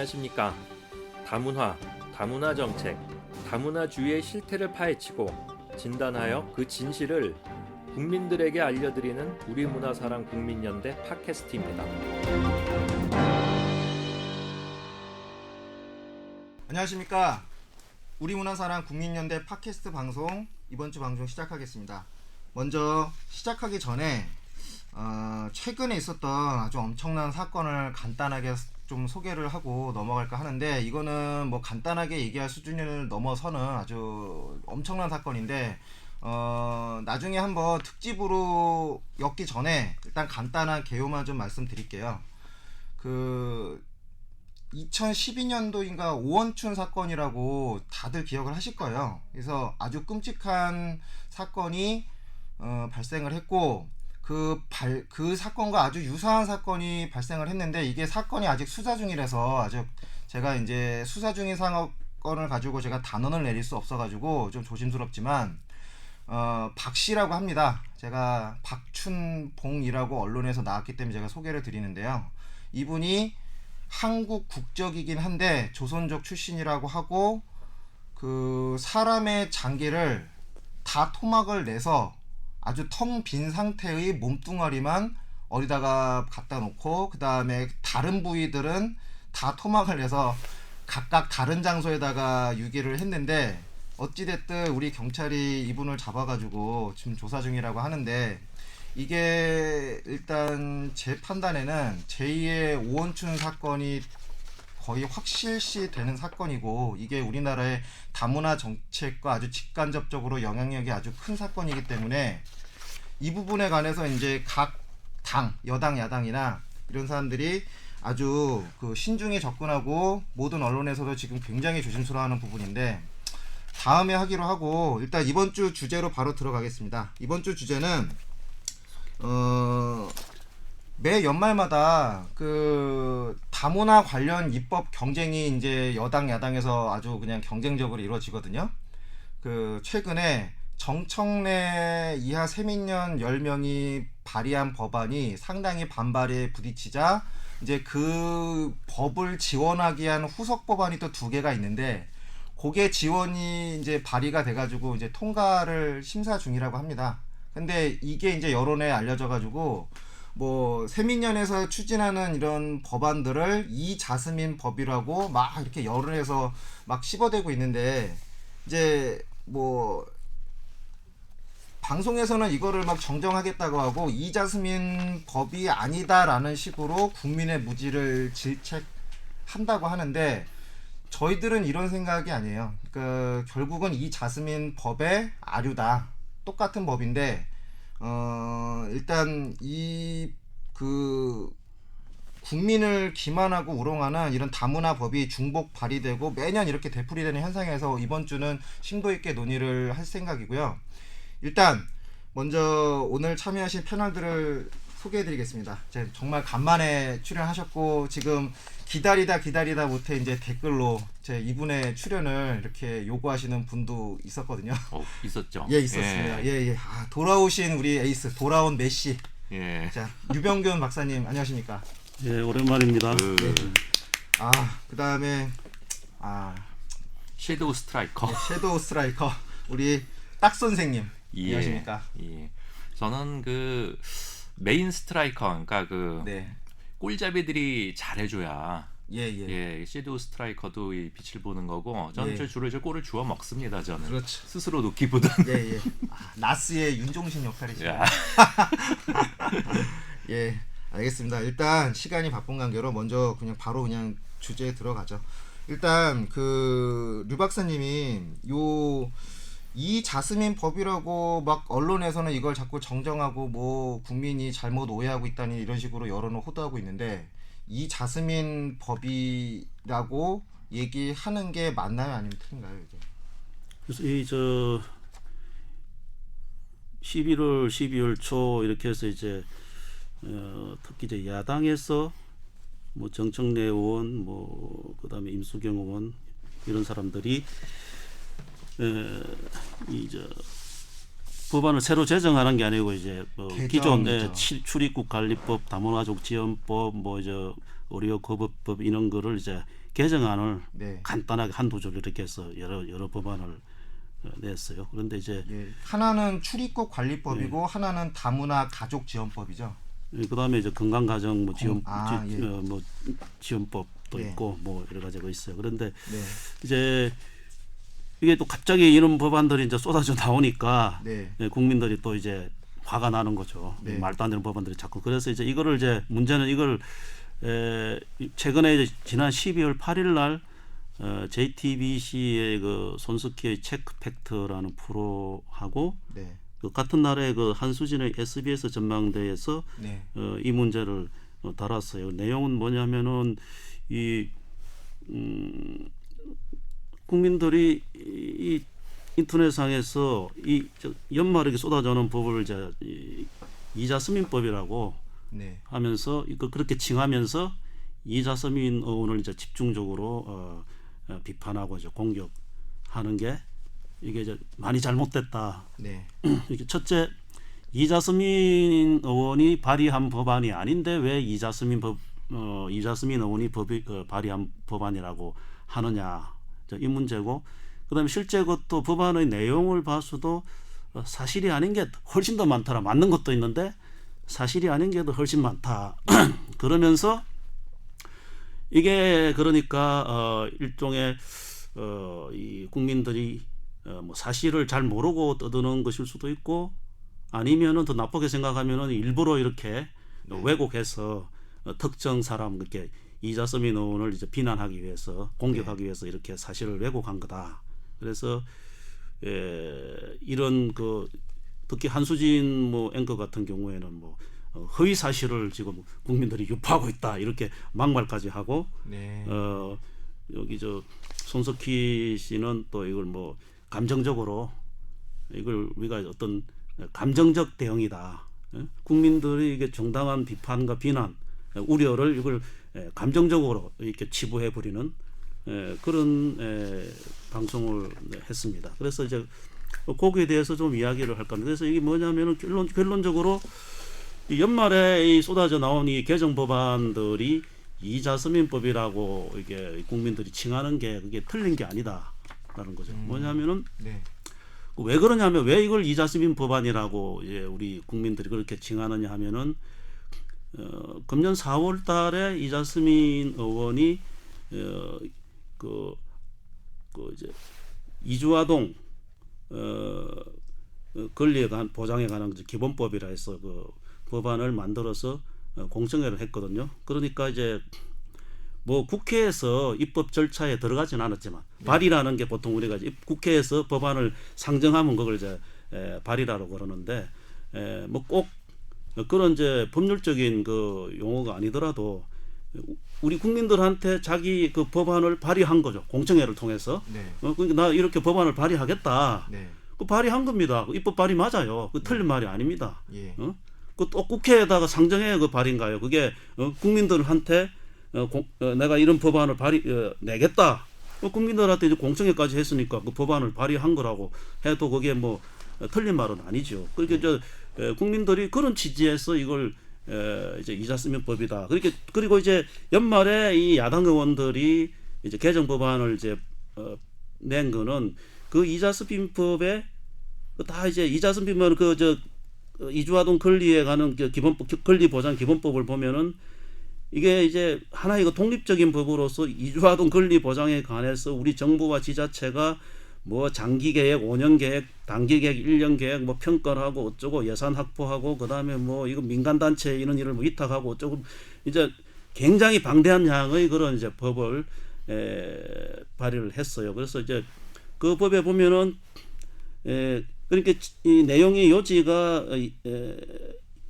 안녕하십니까. 다문화, 다문화 정책, 다문화주의의 실태를 파헤치고 진단하여 그 진실을 국민들에게 알려드리는 우리문화사랑 국민연대 팟캐스트입니다. 안녕하십니까. 우리문화사랑 국민연대 팟캐스트 방송 이번 주 방송 시작하겠습니다. 먼저 시작하기 전에 최근에 있었던 아주 엄청난 사건을 간단하게 좀 소개를 하고 넘어갈까 하는데, 이거는 뭐 간단하게 얘기할 수준을 넘어서는 아주 엄청난 사건인데 나중에 한번 특집으로 엮기 전에 일단 간단한 개요만 좀 말씀드릴게요. 2012년도인가 오원춘 사건이라고 다들 기억을 하실 거예요. 그래서 아주 끔찍한 사건이 발생을 했고, 그 사건과 아주 유사한 사건이 발생을 했는데, 이게 사건이 아직 수사 중이라서 아직 제가 이제 수사 중인 사건을 가지고 제가 단언을 내릴 수 없어가지고 좀 조심스럽지만 박씨라고 합니다. 제가 박춘봉이라고 언론에서 나왔기 때문에 제가 소개를 드리는데요. 이분이 한국 국적이긴 한데 조선족 출신이라고 하고, 그 사람의 장기를 다 토막을 내서 아주 텅 빈 상태의 몸뚱아리만 어디다가 갖다 놓고, 그 다음에 다른 부위들은 다 토막을 내서 각각 다른 장소에다가 유기를 했는데, 어찌됐든 우리 경찰이 이분을 잡아가지고 지금 조사 중이라고 하는데, 이게 일단 제 판단에는 제2의 오원춘 사건이 거의 확실시 되는 사건이고, 이게 우리나라의 다문화 정책과 아주 직간접적으로 영향력이 아주 큰 사건이기 때문에 이 부분에 관해서 이제 각 당, 여당, 야당이나 이런 사람들이 아주 신중히 접근하고 모든 언론에서도 지금 굉장히 조심스러워하는 부분인데, 다음에 하기로 하고 일단 이번 주 주제로 바로 들어가겠습니다. 이번 주 주제는 매 연말마다 다문화 관련 입법 경쟁이 이제 여당 야당에서 아주 그냥 경쟁적으로 이루어지거든요. 최근에 정청래 이하 세민년 10명이 발의한 법안이 상당히 반발에 부딪히자 이제 그 법을 지원하기 위한 후속 법안이 또 2개가 있는데, 그게 지원이 이제 발의가 돼가지고 이제 통과를 심사 중이라고 합니다. 근데 이게 이제 여론에 알려져가지고 뭐 세민연에서 추진하는 이런 법안들을 이자스민 법이라고 막 이렇게 여론에서 막 씹어대고 있는데, 이제 뭐 방송에서는 이거를 막 정정하겠다고 하고 이자스민 법이 아니다라는 식으로 국민의 무지를 질책한다고 하는데, 저희들은 이런 생각이 아니에요. 결국은 이자스민 법의 아류다. 똑같은 법인데 일단 국민을 기만하고 우롱하는 이런 다문화 법이 중복 발의되고 매년 이렇게 되풀이되는 현상에서 이번 주는 심도 있게 논의를 할 생각이고요. 일단 먼저 오늘 참여하신 패널들을 소개해드리겠습니다. 제가 정말 간만에 출연하셨고, 지금 기다리다 못해 이제 댓글로 제 이분의 출연을 이렇게 요구하시는 분도 있었거든요. 있었죠. 예, 있었습니다. 예. 돌아오신 우리 에이스, 돌아온 메시. 예. 자, 유병균 박사님 안녕하십니까? 예, 오랜만입니다. 네. 그다음에 섀도우 스트라이커. 섀도우 스트라이커 우리 딱 선생님. 예. 안녕하십니까? 예. 저는 메인 스트라이커, 그러니까 네. 꼴잡이들이 잘해줘야 예. 섀도우 스트라이커도 이 빛을 보는 거고, 저는 주로 이제 골을 주워 먹습니다. 저는 그렇죠. 스스로 놓기보다. 예. 나스의 윤종신 역할이죠. 예, 알겠습니다. 일단 시간이 바쁜 관계로 먼저 바로 주제에 들어가죠. 일단 류 박사님이 이 자스민 법이라고 막 언론에서는 이걸 자꾸 정정하고 뭐 국민이 잘못 오해하고 있다니 이런 식으로 여론을 호도하고 있는데, 이 자스민 법이라고 얘기하는 게 맞나요, 아니면 틀린가요, 이게? 그래서 11월, 12월 초 이렇게 해서 이제 특히 이제 야당에서 뭐 정청래 의원, 뭐 그다음에 임수경 의원 이런 사람들이 법안을 새로 제정하는 게 아니고 이제 기존 출입국 관리법, 다문화족 지원법, 뭐 이제 의료 거부법 이런 거를 이제 개정안을 네. 간단하게 한두 줄 이렇게 해서 여러 법안을 냈어요. 그런데 이제 예. 하나는 출입국 관리법이고 네. 하나는 다문화 가족 지원법이죠. 그다음에 이제 건강가정 뭐 지원 예. 뭐 지원법도 예. 있고 뭐 여러 가지가 있어요. 그런데 네. 이제 이게 또 갑자기 이런 법안들이 이제 쏟아져 나오니까 네. 국민들이 또 이제 화가 나는 거죠. 네. 말도 안 되는 법안들이 자꾸. 그래서 이제 이거를 이제 문제는 이걸 최근에 이제 지난 12월 8일 날 JTBC의 그 손석희의 체크 팩트라는 프로하고 네. 그 같은 날에 그 한수진의 SBS 전망대에서 네. 이 문제를 다뤘어요. 내용은 뭐냐면은 이 국민들이 이 인터넷상에서 연말에 쏟아져오는 법을 이제 이자스민법이라고 네. 하면서 이거 그렇게 칭하면서 이자스민 의원을 이제 집중적으로 비판하고 이제 공격하는 게 이게 이제 많이 잘못됐다. 네. 이게 첫째, 이자스민 의원이 발의한 법안이 아닌데 왜 이자스민 의원이 발의한 법안이라고 하느냐, 이 문제고, 그다음에 실제 그것도 법안의 내용을 봐서도 사실이 아닌 게 훨씬 더 많더라. 맞는 것도 있는데 사실이 아닌 게 더 훨씬 많다. 그러면서 이게 그러니까 일종의 이 국민들이 뭐 사실을 잘 모르고 떠드는 것일 수도 있고, 아니면은 더 나쁘게 생각하면은 일부러 이렇게 왜곡해서 특정 사람, 이렇게 이자스민 의원을 이제 비난하기 위해서, 공격하기 위해서 이렇게 사실을 왜곡한 거다. 그래서 이런 그 특히 한수진 뭐 앵커 같은 경우에는 뭐 허위 사실을 지금 국민들이 유포하고 있다, 이렇게 막말까지 하고, 네. 여기 저 손석희 씨는 또 이걸 뭐 감정적으로, 이걸 우리가 어떤 감정적 대응이다, 국민들이 이게 정당한 비판과 비난, 우려를 이걸 감정적으로 이렇게 치부해 버리는 그런 방송을 했습니다. 그래서 이제 거기에 대해서 좀 이야기를 할 겁니다. 그래서 이게 뭐냐면은 결론적으로 이 연말에 이 쏟아져 나온 이 개정 법안들이 이자스민법이라고 이게 국민들이 칭하는 게 그게 틀린 게 아니다라는 거죠. 뭐냐면은 네. 왜 그러냐면, 왜 이걸 이자스민 법안이라고 우리 국민들이 그렇게 칭하느냐 하면은 금년 4월달에 이자스민 의원이 그 이제 이주아동 권리에 관한 보장에 관한 기본법이라 해서 그 법안을 만들어서 공청회를 했거든요. 그러니까 이제 뭐 국회에서 입법 절차에 들어가진 않았지만, 발의라는 게 보통 우리가 국회에서 법안을 상정하면 그걸 이제 발의라고 그러는데, 뭐 꼭 그런 이제 법률적인 그 용어가 아니더라도 우리 국민들한테 자기 그 법안을 발의한 거죠. 공청회를 통해서. 네. 그러니까 나 이렇게 법안을 발의하겠다. 네. 그 발의한 겁니다. 그 입법 발의 맞아요. 그 틀린 말이 아닙니다. 예. 그 또 국회에다가 상정해야 그 발의인가요? 그게 국민들한테 내가 이런 법안을 내겠다. 국민들한테 이제 공청회까지 했으니까 그 법안을 발의한 거라고 해도 그게 뭐 틀린 말은 아니죠. 그러니까 국민들이 그런 취지에서 이걸 이제 이자스민법이다. 그리고 이제 연말에 이 야당 의원들이 이제 개정 법안을 이제 낸 거는 그 이자스민법에 다 이제 이자스민법은 이주아동 권리에 관한 기본법, 권리 보장 기본법을 보면은 이게 이제 하나의 독립적인 법으로서 이주아동 권리 보장에 관해서 우리 정부와 지자체가 뭐 장기 계획, 5년 계획, 단기 계획, 1년 계획 뭐 평가를 하고 어쩌고 예산 확보하고, 그다음에 뭐 이거 민간 단체에 이런 일을 뭐 위탁하고 어쩌고, 이제 굉장히 방대한 양의 그런 이제 법을 발의를 했어요. 그래서 이제 그 법에 보면은 그러니까 이 내용의 요지가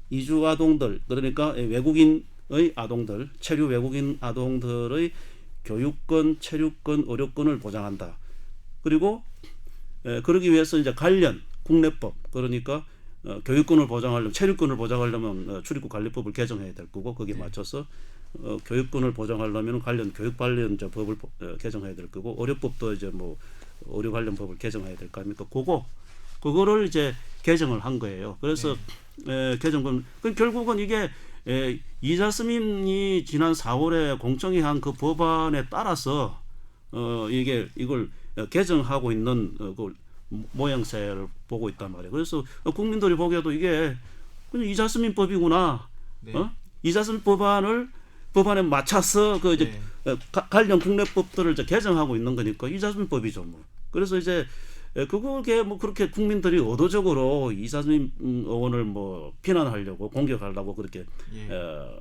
이주 아동들, 그러니까 외국인의 아동들, 체류 외국인 아동들의 교육권, 체류권, 의료권을 보장한다. 그리고 그러기 위해서 이제 관련 국내법, 그러니까 교육권을 보장하려면, 체류권을 보장하려면 출입국 관리법을 개정해야 될 거고, 거기에 맞춰서 교육권을 보장하려면 관련 교육 관련 법을 개정해야 될 거고, 의료법도 이제 뭐 의료 관련 법을 개정해야 될 거 아닙니까? 그거를 이제 개정을 한 거예요. 그래서 개정은 결국은 이게 이자스민이 지난 4월에 공청회 한 그 법안에 따라서 이걸 개정하고 있는 그 모양새를 보고 있단 말이에요. 그래서 국민들이 보기에도 이게 그냥 이자스민 법이구나. 네. 이자스민 법안에 맞춰서 그 이제 관련 국내법들을 이제 개정하고 있는 거니까 이자스민 법이죠. 뭐. 그래서 이제 그게 뭐 그렇게 국민들이 의도적으로 이자스민 의원을 뭐 비난하려고 공격하려고 그렇게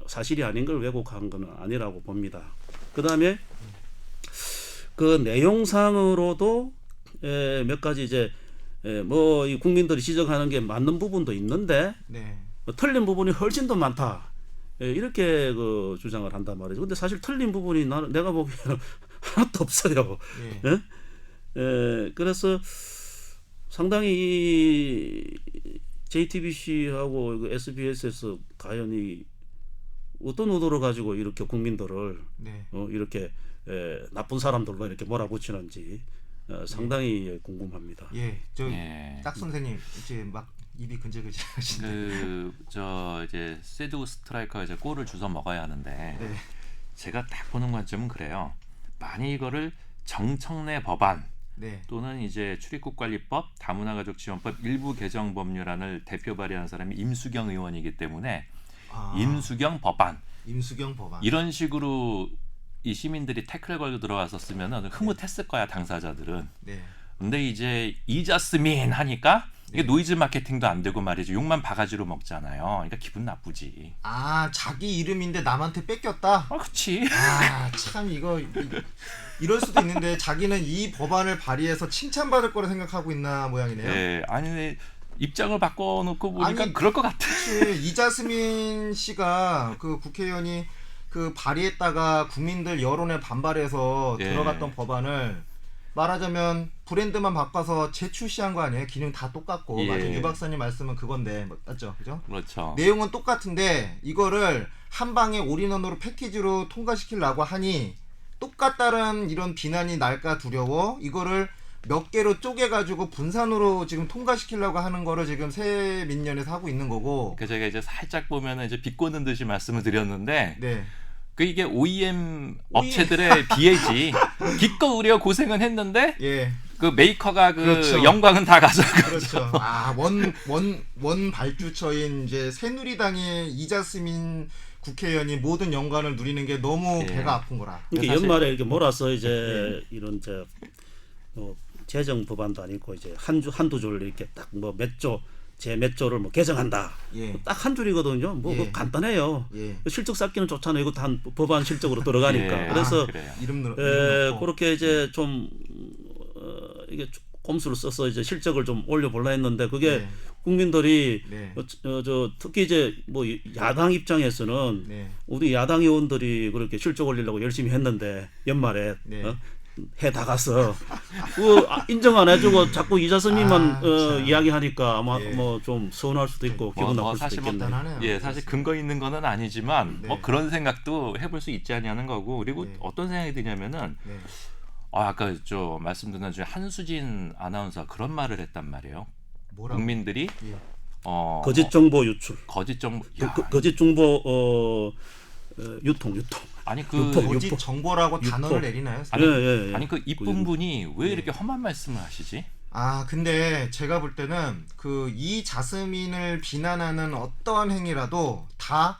사실이 아닌 걸 왜곡한 건 아니라고 봅니다. 그다음에 그 내용상으로도 몇 가지 이제 뭐 이 국민들이 지적하는 게 맞는 부분도 있는데 네. 틀린 부분이 훨씬 더 많다. 이렇게 그 주장을 한단 말이죠. 근데 사실 틀린 부분이 내가 보기에는 하나도 없어요. 그래서 상당히 이 JTBC하고 SBS에서 과연 이 어떤 의도를 가지고 이렇게 국민들을 이렇게 나쁜 사람들로 이렇게 몰아붙이는지 상당히 궁금합니다. 딱 선생님 이제 막 입이 근질근질하신데. 이제 세두 스트라이커가 이제 골을 주워 먹어야 하는데 제가 딱 보는 관점은 그래요. 만약 이거를 정청래 법안 또는 이제 출입국관리법, 다문화가족지원법 일부 개정 법률안을 대표 발의하는 사람이 임수경 의원이기 때문에 임수경 법안 이런 식으로 이 시민들이 태클 걸고 들어왔었으면 흐뭇했을 거야 당사자들은. 근데 이제 이자스민 하니까 이게 노이즈 마케팅도 안 되고 말이죠. 욕만 바가지로 먹잖아요. 그러니까 기분 나쁘지. 자기 이름인데 남한테 뺏겼다. 그렇지. 참 이럴 수도 있는데 자기는 이 법안을 발의해서 칭찬받을 거라 생각하고 있나 모양이네요. 아니 입장을 바꿔놓고 보니까 그럴 것 같아. 이자스민 씨가 그 국회의원이 그 발의했다가 국민들 여론에 반발해서 들어갔던 법안을 말하자면 브랜드만 바꿔서 재출시한 거 아니에요? 기능 다 똑같고. 맞아. 유 박사님 말씀은 그건데 맞죠? 그죠? 그렇죠. 내용은 똑같은데 이거를 한 방에 올인원으로 패키지로 통과시키려고 하니 똑같다는 이런 비난이 날까 두려워 이거를 몇 개로 쪼개가지고 분산으로 지금 통과시키려고 하는 거를 지금 새 민년에서 하고 있는 거고. 그러니까 제가 이제 살짝 보면은 이제 비꼬는 듯이 말씀을 드렸는데 그 이게 OEM 업체들의 비애지. 기껏 우리가 고생은 했는데 그 메이커가 그 영광은 다 가져가죠. 원 발주처인 이제 새누리당의 이자스민 국회의원이 모든 영광을 누리는 게 너무 배가 아픈 거라. 그러니까 연말에 이렇게 몰아서 이제 이런 재정 법안도 아니고 이제 한두 줄 이렇게 딱 뭐 몇 조를 뭐 개정한다. 딱 한 줄이거든요. 그거 간단해요. 실적 쌓기는 좋잖아요. 이거 다 법안 실적으로 들어가니까. 그래서 그렇게 이제 좀 이게 꼼수를 써서 이제 실적을 좀 올려볼라 했는데 그게 국민들이 특히 이제 뭐 야당 입장에서는 우리 야당 의원들이 그렇게 실적 올리려고 열심히 했는데 연말에 해 나가서 인정 안 해주고 자꾸 이자스민만 이야기하니까 아마 뭐 좀 서운할 수도 있고 기분 나쁠 수도 있겠네요. 사실 근거 있는 거는 아니지만 뭐 그런 생각도 해볼 수 있지 않냐는 거고. 그리고 어떤 생각이 드냐면은 아까 말씀드린 중에 한수진 아나운서 그런 말을 했단 말이에요. 뭐라고? 국민들이 거짓 정보 유출, 거짓 정보 유통. 아니 거짓 정보라고 단어를 내리나요? 아니 그 이쁜 분이 왜 이렇게 험한 말씀을 하시지? 근데 제가 볼 때는 그 이자스민을 비난하는 어떠한 행위라도 다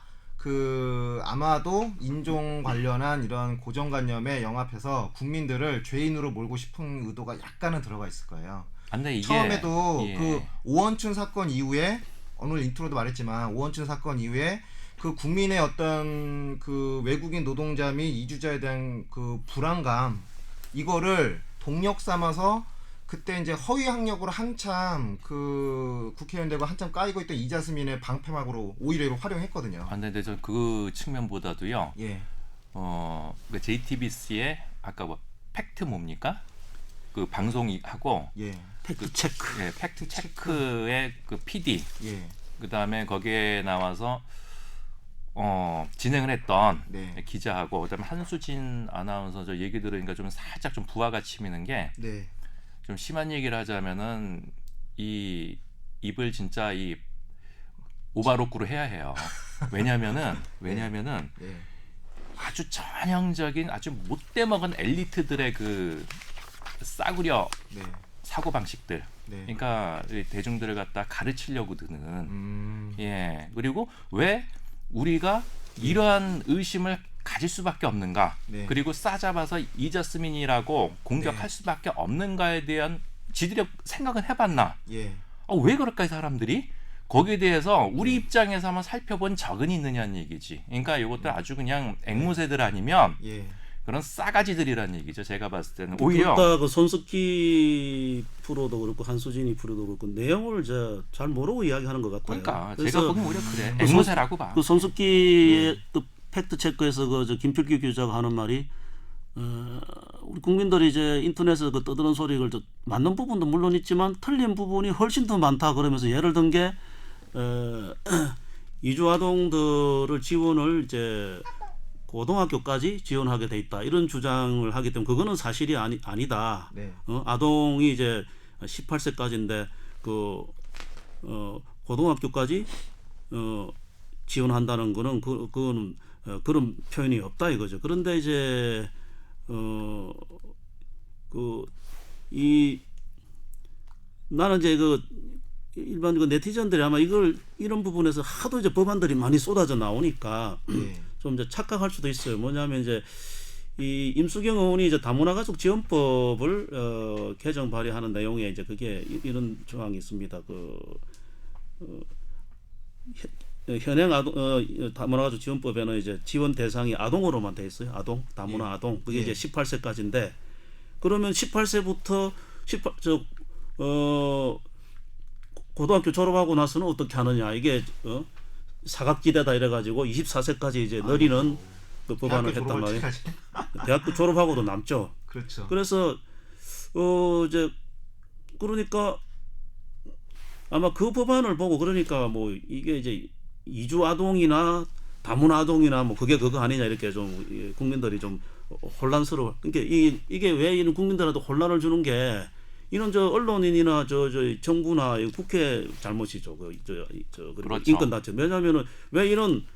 아마도 인종 관련한 이런 고정관념에 영합해서 국민들을 죄인으로 몰고 싶은 의도가 약간은 들어가 있을 거예요. 근데 이게 처음에도 그 오원춘 사건 이후에 오늘 인트로도 말했지만 오원춘 사건 이후에 그 국민의 어떤 그 외국인 노동자 및 이주자에 대한 그 불안감 이거를 동력 삼아서 그때 이제 허위 학력으로 한참 그 국회의원들과 한참 까이고 있던 이자스민의 방패막으로 오히려 이걸 활용했거든요. 근데 저 그 측면보다도요. 그 JTBC의 아까 뭐 팩트 뭡니까? 그 방송하고 팩트 체크. 팩트 체크의 그 PD. 그다음에 거기에 나와서 진행을 했던 기자하고 그다음에 한수진 아나운서 저 얘기 들으니까 좀 살짝 좀 부하가 치미는 게 좀 심한 얘기를 하자면은 이 입을 진짜 이 오바로크로 해야 해요. 왜냐면은 예. 아주 전형적인 아주 못돼 먹은 엘리트들의 그 싸구려 네. 사고 방식들. 네. 그러니까 이 대중들을 갖다 가르치려고 드는. 예. 그리고 왜 우리가 이러한 의심을 가질 수밖에 없는가? 네. 그리고 싸잡아서 이저스민이라고 공격할 네. 수밖에 없는가에 대한 지들이 생각은 해봤나? 예. 왜 그럴까 이 사람들이? 거기에 대해서 우리 입장에서 한번 살펴본 적은 있느냐는 얘기지. 그러니까 이것도 아주 그냥 앵무새들 아니면 예. 그런 싸가지들이라는 얘기죠. 제가 봤을 때는 오히려 둘다 그 손석희 프로도 그렇고 한수진이 프로도 그렇고 내용을 잘 모르고 이야기하는 것 같아요. 그러니까 그래서 제가 보기엔 오히려 그래. 앵무새라고 봐. 그 손석희의 그 팩트 체크에서 저 김필규 기자가 하는 말이 우리 국민들이 이제 인터넷에서 그 떠드는 소리를 맞는 부분도 물론 있지만 틀린 부분이 훨씬 더 많다 그러면서 예를 든 게 이주 아동들을 지원을 이제 고등학교까지 지원하게 돼 있다 이런 주장을 하기 때문에 그거는 사실이 아니다. 네. 아동이 이제 18세까지인데 고등학교까지 지원한다는 거는 그거는 그런 표현이 없다 이거죠. 그런데 이제 나는 이제 일반 네티즌들이 아마 이런 부분에서 하도 이제 법안들이 많이 쏟아져 나오니까 좀 이제 착각할 수도 있어요. 뭐냐면 이제 이 임수경 의원이 이제 다문화가족 지원법을 개정 발의하는 내용에 이제 그게 이런 조항이 있습니다. 현행 다문화가족 지원법에는 이제 지원 대상이 아동으로만 돼 있어요. 다문화 아동. 그게 이제 18세까지인데 그러면 18세부터 고등학교 졸업하고 나서는 어떻게 하느냐 이게 사각지대다 이래가지고 24세까지 이제 늘리는 그 법안을 했단 말이에요. 대학교 졸업하고도 남죠. 그렇죠. 그래서 이제 그러니까 아마 그 법안을 보고 그러니까 뭐 이게 이제 이주 아동이나 다문화 아동이나 뭐 그게 그거 아니냐 이렇게 좀 국민들이 좀 혼란스러워. 그러니까 이게 왜 이런 국민들한테 혼란을 주는 게 이런 언론인이나 정부나 국회 잘못이죠. 그리고 그렇죠. 인권단체. 왜냐하면은 왜 이런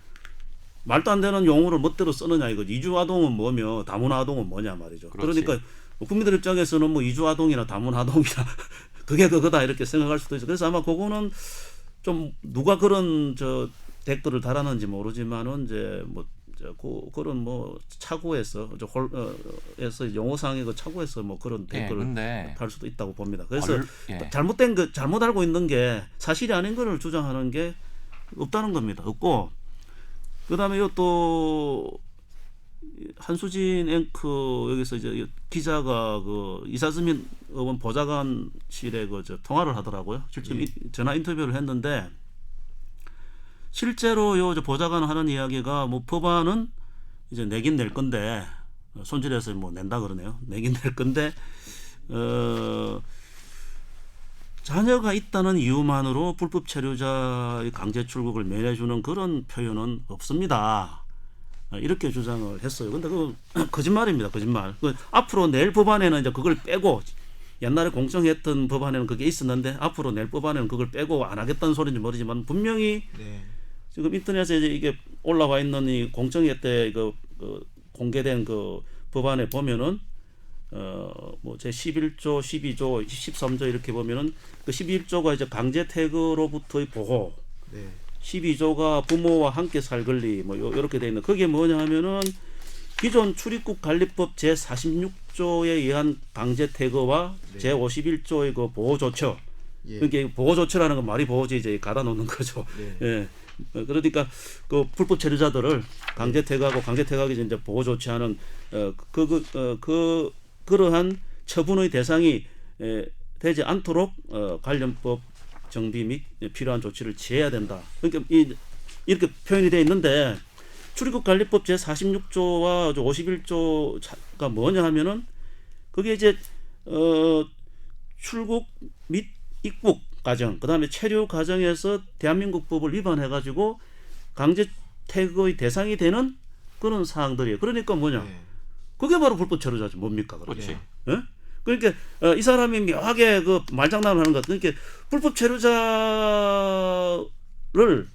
말도 안 되는 용어를 멋대로 쓰느냐 이거. 이주 아동은 뭐며 다문화 아동은 뭐냐 말이죠. 그렇지. 그러니까 국민들 입장에서는 뭐 이주 아동이나 다문화 아동이나 그게 그거다 이렇게 생각할 수도 있어. 그래서 아마 그거는 좀 누가 그런 댓글을 달았는지 모르지만은 이제 뭐 그런 뭐 착오에서 에서 용어상의 그 착오에서 뭐 그런 댓글을 달 수도 있다고 봅니다. 그래서 잘못 알고 있는 게 사실이 아닌 거를 주장하는 게 없다는 겁니다. 없고 그다음에 또 한수진 앵커 여기서 이제 기자가 이사스민 의원 보좌관실에 통화를 하더라고요. 실제 전화 인터뷰를 했는데. 실제로 보좌관 하는 이야기가 뭐 법안은 이제 내긴 낼 건데 손질해서 뭐 낸다 그러네요. 내긴 낼 건데 자녀가 있다는 이유만으로 불법 체류자의 강제 출국을 면해주는 그런 표현은 없습니다. 이렇게 주장을 했어요. 근데 그 거짓말입니다. 거짓말. 앞으로 낼 법안에는 이제 그걸 빼고 옛날에 공청했던 법안에는 그게 있었는데 앞으로 낼 법안에는 그걸 빼고 안 하겠다는 소리인지 모르지만 분명히 지금 인터넷에 이게 올라와 있는 이 공청회 때 공개된 그 법안에 보면은 뭐 제 11조, 12조, 13조 이렇게 보면은 그 11조가 이제 강제 퇴거로부터의 보호, 12조가 부모와 함께 살 권리 뭐 이렇게 돼 있는. 그게 뭐냐 하면은 기존 출입국 관리법 제 46조에 의한 강제 퇴거와 제 51조의 그 보호 조처. 그러니까 보호 조처라는 건 말이 보호지 이제 가다 놓는 거죠. 예. 그러니까 그 불법 체류자들을 강제 퇴거하고 강제 퇴거하기 전에 이제 보호 조치하는 그러한 처분의 대상이 되지 않도록 관련법 정비 및 필요한 조치를 취해야 된다. 그러니까 이렇게 표현이 되어 있는데 출입국 관리법 제 46조와 51조가 뭐냐 하면은 그게 이제 출국 및 입국 과정, 그다음에 체류 과정에서 대한민국 법을 위반해 가지고 강제 퇴거의 대상이 되는 그런 사항들이에요. 그러니까 뭐냐? 그게 바로 불법 체류자죠. 뭡니까? 그렇지. 예? 그러니까 이 사람이 묘하게 그 말장난을 하는 것 같아요. 그러니까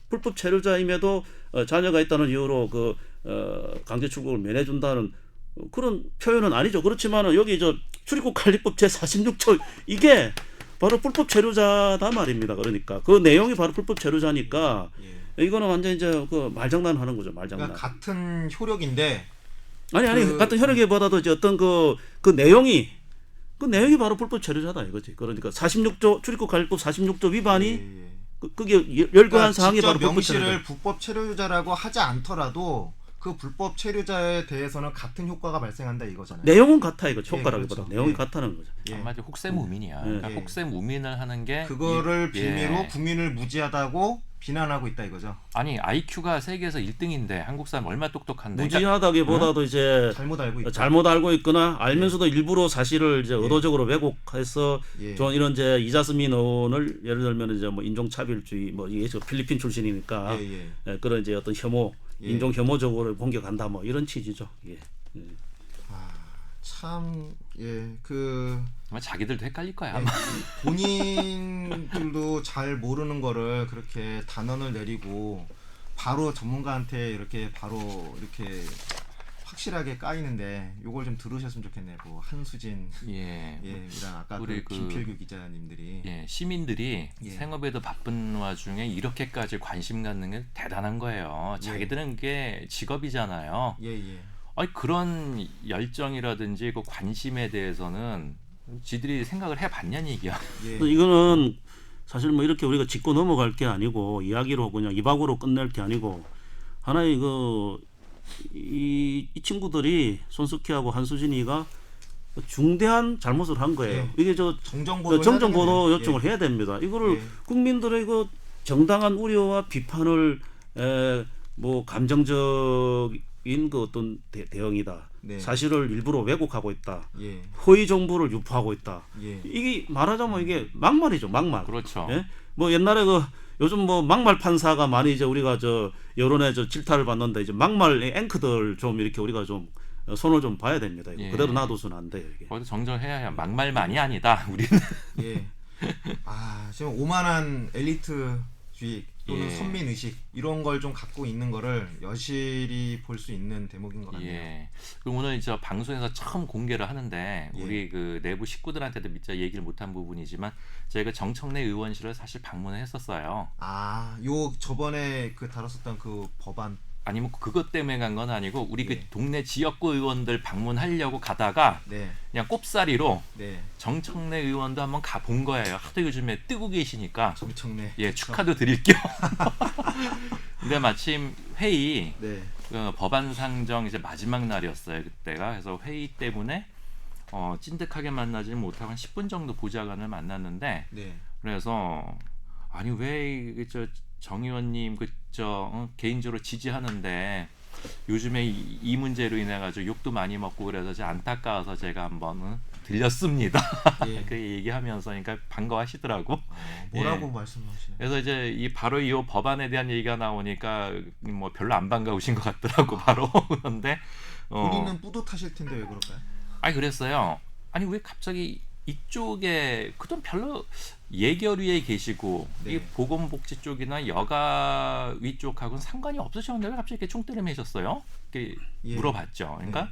불법 체류자임에도 자녀가 있다는 이유로 강제 출국을 면해준다는 그런 표현은 아니죠. 그렇지만은 여기 출입국 관리법 제 46조 이게 바로 불법 체류자다 말입니다. 그러니까 그 내용이 바로 불법 체류자니까 이거는 완전 이제 말장난하는 거죠. 말장난. 그러니까 같은 효력인데 아니 같은 혈액보다도 이제 어떤 그 내용이 바로 불법 체류자다 이거지. 그러니까 46조 출입국 관리법 46조 위반이 그게 열거한 그러니까 사항이 바로 불법 명시를 체류자. 불법 체류자라고 하지 않더라도 그 불법 체류자에 대해서는 같은 효과가 발생한다 이거잖아요. 내용은 같아 이거 효과라기보다 그렇죠. 내용이 같다는 거죠. 한마디로 혹세무민이야. 그러니까 혹세무민을 하는 게 그거를 빌미로 국민을 무지하다고 비난하고 있다 이거죠. 아니 IQ가 세계에서 1등인데 한국 사람 얼마나 똑똑한데. 무지하다기보다도 이제 잘못 알고 있거나 알면서도 일부러 사실을 이제 의도적으로 왜곡해서 좀 이런 이제 이자스민 의원을 예를 들면 이제 뭐 인종차별주의 뭐 이게 필리핀 출신이니까 그런 이제 어떤 혐오 인종 혐오적으로 공격한다 뭐 이런 취지죠. 아마 자기들도 헷갈릴 거야. 아마. 본인들도 잘 모르는 거를 그렇게 단언을 내리고 바로 전문가한테 이렇게 바로 이렇게 확실하게 까이는데 요걸 좀 들으셨으면 좋겠네요. 뭐 한수진 이랑 아까 우리 김필규 기자님들이 시민들이 생업에도 바쁜 와중에 이렇게까지 관심 갖는 게 대단한 거예요. 자기들은 그게 직업이잖아요. 아니 그런 열정이라든지 그 관심에 대해서는 지들이 생각을 해봤냐는 얘기야. 이거는 사실 뭐 이렇게 우리가 짚고 넘어갈 게 아니고 이야기로 그냥 이박으로 끝낼 게 아니고 하나의 이 친구들이 손석희하고 한수진이가 중대한 잘못을 한 거예요. 이게 정정보도 요청을 해야 됩니다. 이거를 국민들의 정당한 우려와 비판을 뭐 감정적인 어떤 대응이다. 사실을 일부러 왜곡하고 있다. 허위 정보를 유포하고 있다. 이게 말하자면 이게 막말이죠, 막말. 그렇죠. 뭐 옛날에 요즘 뭐 막말 판사가 많이 이제 우리가 여론에 질타를 받는데 이제 막말 앵커들 좀 이렇게 우리가 좀 손을 좀 봐야 됩니다. 그대로 놔둬서는 안 돼요. 이게. 거기서 정정해야 해요. 막말만이 아니다. 우리는. 지금 오만한 엘리트주의 또는 선민의식 이런 걸 좀 갖고 있는 거를 여실히 볼 수 있는 대목인 것 같네요. 그럼 오늘 이제 방송에서 처음 공개를 하는데 우리 그 내부 식구들한테도 미처 얘기를 못한 부분이지만 저희가 정청래 의원실을 사실 방문을 했었어요. 요 저번에 다뤘었던 그 법안 아니면 그것 때문에 간 건 아니고 우리 그 동네 지역구 의원들 방문하려고 가다가 그냥 꼽사리로 정청래 의원도 한번 가본 거예요. 하도 요즘에 뜨고 계시니까 정청래 축하도 드릴게요. 근데 마침 회의 법안 상정 이제 마지막 날이었어요. 그때가. 그래서 회의 때문에 찐득하게 만나지는 못하고 한 10분 정도 보좌관을 만났는데 그래서 아니 왜 정 의원님 개인적으로 지지하는데 요즘에 이 문제로 인해 가지고 욕도 많이 먹고 그래서 안타까워서 제가 한번 들렸습니다. 그 얘기하면서 그러니까 반가워하시더라고. 뭐라고 말씀하시나요? 그래서 이제 바로 이 법안에 대한 얘기가 나오니까 뭐 별로 안 반가우신 것 같더라고. 바로. 그런데 본인은 뿌듯하실 텐데 왜 그럴까요? 아니 그랬어요. 아니 왜 갑자기 이쪽에 그동안 별로 예결위에 계시고 이 보건복지 쪽이나 여가위 쪽하고는 상관이 없으셨는데 왜 갑자기 이렇게 총대를 매셨어요? 이렇게 물어봤죠. 그러니까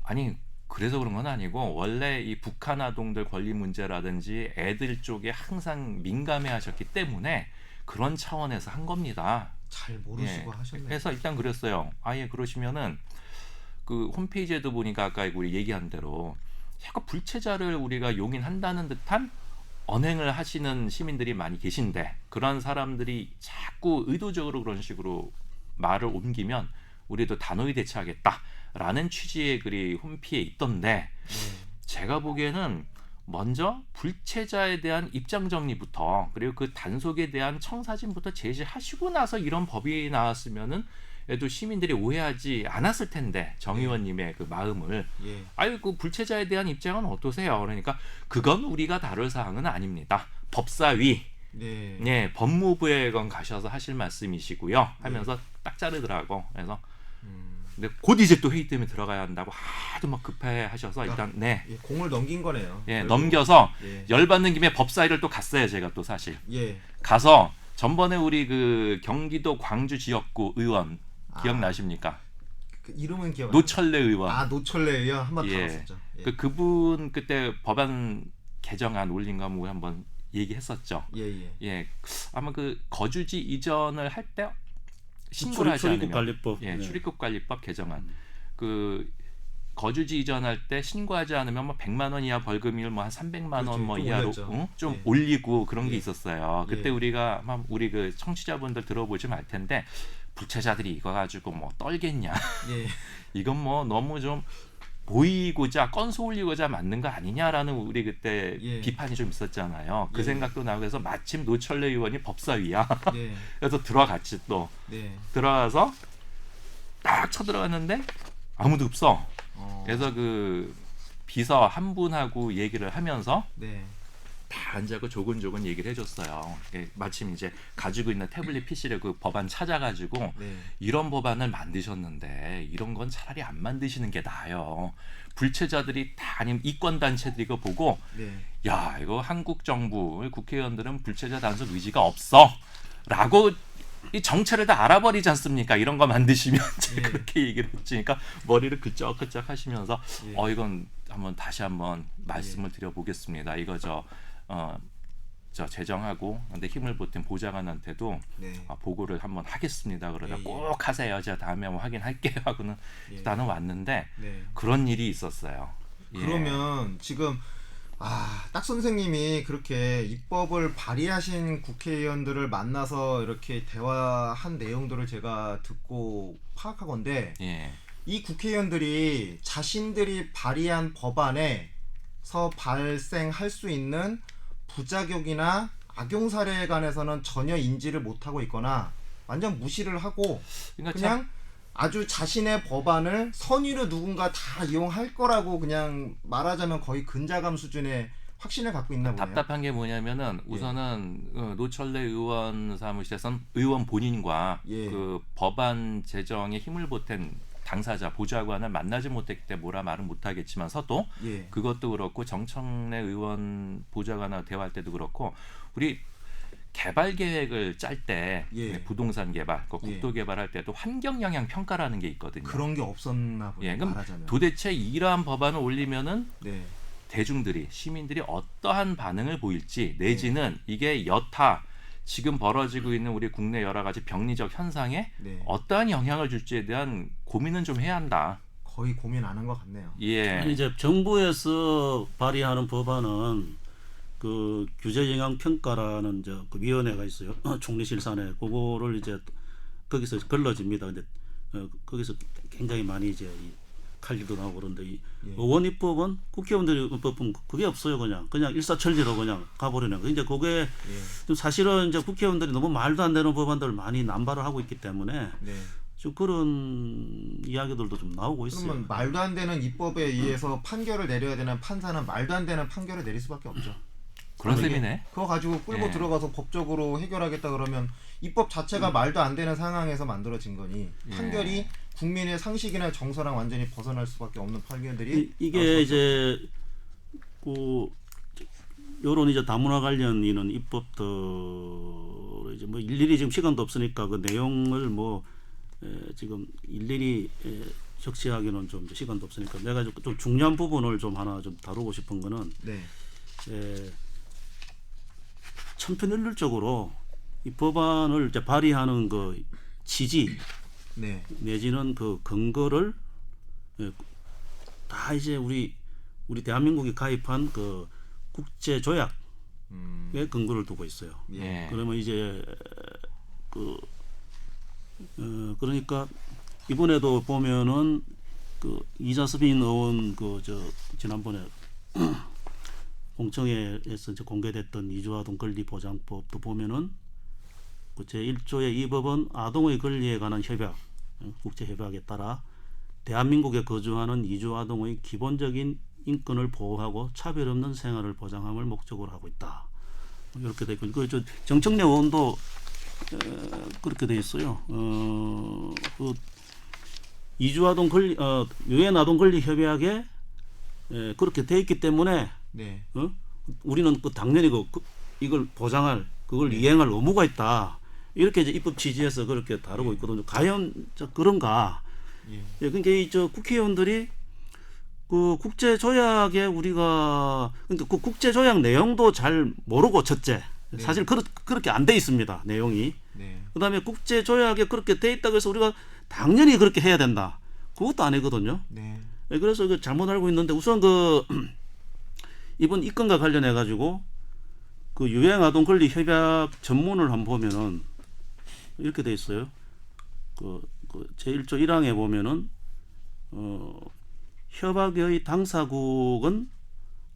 아니 그래서 그런 건 아니고 원래 이 북한 아동들 권리 문제라든지 애들 쪽에 항상 민감해하셨기 때문에 그런 차원에서 한 겁니다. 잘 모르시고 하셨네요. 그래서 일단 그랬어요. 아예 그러시면은 그 홈페이지에도 보니까 아까 우리 얘기한 대로 자꾸 불체자를 우리가 용인한다는 듯한 언행을 하시는 시민들이 많이 계신데 그런 사람들이 자꾸 의도적으로 그런 식으로 말을 옮기면 우리도 단호히 대처하겠다라는 취지의 글이 홈피에 있던데 제가 보기에는 먼저 불체자에 대한 입장 정리부터 그리고 그 단속에 대한 청사진부터 제시하시고 나서 이런 법이 나왔으면은 또 시민들이 오해하지 않았을 텐데 정 의원님의 그 마음을 아유 그 불체자에 대한 입장은 어떠세요? 그러니까 그건 우리가 다룰 사항은 아닙니다. 법사위 법무부에 가셔서 하실 말씀이시고요 하면서 딱 자르더라고. 그래서 근데 곧 이제 또 회의 때문에 들어가야 한다고 하도 막 급해하셔서 일단 공을 넘긴 거네요. 넘겨서 열받는 김에 법사위를 또 갔어요. 제가 또 사실 가서 전번에 우리 그 경기도 광주 지역구 의원 기억나십니까? 그 이름은 기억. 노철래 의원. 아 노철래 의원 한번 예. 다뤘었죠. 예. 그분 그때 법안 개정안 올린 거 뭐 한번 얘기했었죠. 예. 예. 아마 그 거주지 이전을 할 때 신고를 하지 않으면 출입국관리법. 예, 네. 출입국관리법 개정안. 그 거주지 이전할 때 신고하지 않으면 뭐 100만 원 이하 벌금일 뭐 한 300만 원 뭐 좀 이하로 올렸죠. 좀 예. 올리고 그런 게 예. 있었어요. 그때 예. 우리가 아마 우리 그 청취자분들 들어보지 말 텐데 부채자들이 이거 가지고 뭐 떨겠냐. 예. 이건 뭐 너무 좀 보이고자 건수 올리고자 만든 거 아니냐라는 우리 그때 예. 비판이 좀 있었잖아요. 그 예. 생각도 나고 해서 마침 노철래 의원이 법사위야. 예. 그래서 들어갔지 또. 네. 들어가서 딱 쳐들어갔는데 아무도 없어. 어. 그래서 그 비서 한 분하고 얘기를 하면서 네. 다 앉아고 조근조근 얘기를 해줬어요. 예, 마침 이제 가지고 있는 태블릿 PC를 그 법안 찾아가지고 네. 이런 법안을 만드셨는데 이런 건 차라리 안 만드시는 게 나아요. 불체자들이 다 아니면 이권 단체들이 이거 보고 네. 야 이거 한국 정부 국회의원들은 불체자 단속 의지가 없어라고 이 정체를 다 알아버리지 않습니까? 이런 거 만드시면 예. 그렇게 얘기를 했지. 그러니까 머리를 그쩍그쩍 하시면서 예. 이건 다시 한번 말씀을 드려보겠습니다. 이거 저 제정하고 근데 힘을 보탠 보좌관한테도 네. 보고를 한번 하겠습니다. 그러다 예. 꼭 하세요. 제가 다음에 한번 확인할게요 하고는 예. 일단은 왔는데 네. 그런 일이 있었어요. 예. 그러면 지금 딱 선생님이 그렇게 입법을 발의하신 국회의원들을 만나서 이렇게 대화한 내용들을 제가 듣고 파악하건데 예. 이 국회의원들이 자신들이 발의한 법안에서 발생할 수 있는 부작용이나 악용 사례에 관해서는 전혀 인지를 못하고 있거나 완전 무시를 하고 그러니까 그냥 아주 자신의 법안을 선의로 누군가 다 이용할 거라고 그냥 말하자면 거의 근자감 수준의 확신을 갖고 있나 보네요. 답답한 게 뭐냐면은 우선은 노철래 의원 사무실에선 의원 본인과 예. 그 법안 제정에 힘을 보탠 당사자 보좌관을 만나지 못했기 때문에 뭐라 말은 못하겠지만서도 예. 그것도 그렇고 정청래 의원 보좌관하고 대화할 때도 그렇고 우리 개발 계획을 짤 때 예. 부동산 개발, 그 예. 국도 개발할 때도 환경 영향 평가라는 게 있거든요. 그런 게 없었나 보네요. 예, 그럼 말하자면. 도대체 이러한 법안을 올리면은 네. 대중들이 시민들이 어떠한 반응을 보일지 내지는 네. 이게 여타 지금 벌어지고 있는 우리 국내 여러 가지 병리적 현상에 네. 어떠한 영향을 줄지에 대한 고민은 좀 해야 한다. 거의 고민 안 한 것 같네요. 예. 아니, 이제 정부에서 발의하는 법안은 그 규제 영향 평가라는 그 위원회가 있어요. 총리실산에 그거를 이제 거기서 걸러집니다. 근데 거기서 굉장히 많이 이제 할 일도 나오고 그런데 이 예. 의원 입법은 국회의원들이 입법은 그게 없어요. 그냥 일사천리로 그냥 가버리는 거. 이제 그게 좀 사실은 이제 국회의원들이 너무 말도 안 되는 법안들을 많이 남발을 하고 있기 때문에 네. 좀 그런 이야기들도 좀 나오고 있어요. 그러면 말도 안 되는 입법에 의해서 판결을 내려야 되는 판사는 말도 안 되는 판결을 내릴 수밖에 없죠. 그런 이게 셈이네. 그거 가지고 끌고 예. 들어가서 법적으로 해결하겠다 그러면 입법 자체가 말도 안 되는 상황에서 만들어진 거니 판결이 국민의 상식이나 정서랑 완전히 벗어날 수밖에 없는 판결들이 이게 이제 그 요런 이제 다문화 관련 이런 입법도 이제 뭐 일일이 지금 시간도 없으니까 그 내용을 뭐 지금 일일이 적시하기는 좀 시간도 없으니까 내가 좀 중요한 부분을 좀 하나 좀 다루고 싶은 거는 네. 천편일률적으로 이 법안을 이제 발의하는 그 취지 네. 내지는 그 근거를 다 이제 우리 대한민국이 가입한 그 국제 조약에 근거를 두고 있어요. 예. 그러면 이제 그러니까 이번에도 보면은 그 이자스빈 의원 지난번에 공청회에서 이제 공개됐던 이주아동 권리 보장법도 보면은 그 제1조의 이 법은 아동의 권리에 관한 협약, 국제 협약에 따라 대한민국에 거주하는 이주 아동의 기본적인 인권을 보호하고 차별 없는 생활을 보장함을 목적으로 하고 있다. 이렇게 돼 있고, 그 정청래 의원도 그렇게 돼 있어요. 그 이주 아동 권리, 유엔 아동 권리 협약에 그렇게 돼 있기 때문에 네. 우리는 당연히 이걸 보장할 그걸 이행할 의무가 있다. 이렇게 이제 입법 취지에서 그렇게 다루고 있거든요. 과연 그런가? 예, 그러니까 저 국회의원들이 그 국제 조약에 우리가 그러니까 그 국제 조약 내용도 잘 모르고 첫째 사실 그렇게 안 돼 있습니다. 내용이. 그다음에 국제 조약에 그렇게 돼 있다고 해서 우리가 당연히 그렇게 해야 된다. 그것도 아니거든요. 예, 그래서 그 잘못 알고 있는데 우선 그 이번 이 건과 관련해 가지고 그 유엔 아동 권리 협약 전문을 한번 보면은 이렇게 돼 있어요. 그 제1조 1항에 보면은 협약의 당사국은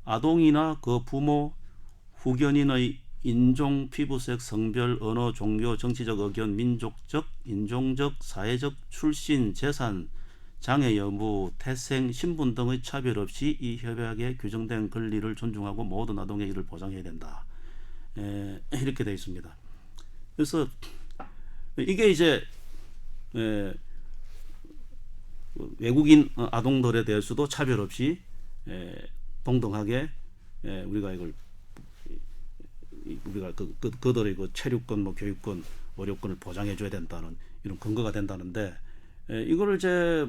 아동이나 그 부모, 후견인의 인종, 피부색, 성별, 언어, 종교, 정치적 의견, 민족적, 인종적, 사회적 출신, 재산, 장애 여부, 태생, 신분 등의 차별 없이 이 협약에 규정된 권리를 존중하고 모든 아동의 이를 보장해야 된다. 이렇게 되어 있습니다. 그래서 이게 이제 외국인 아동들에 대해서도 차별 없이 동등하게 우리가 이걸 우리가 그들의 그 체류권, 뭐 교육권, 의료권을 보장해줘야 된다는 이런 근거가 된다는데 이거를 이제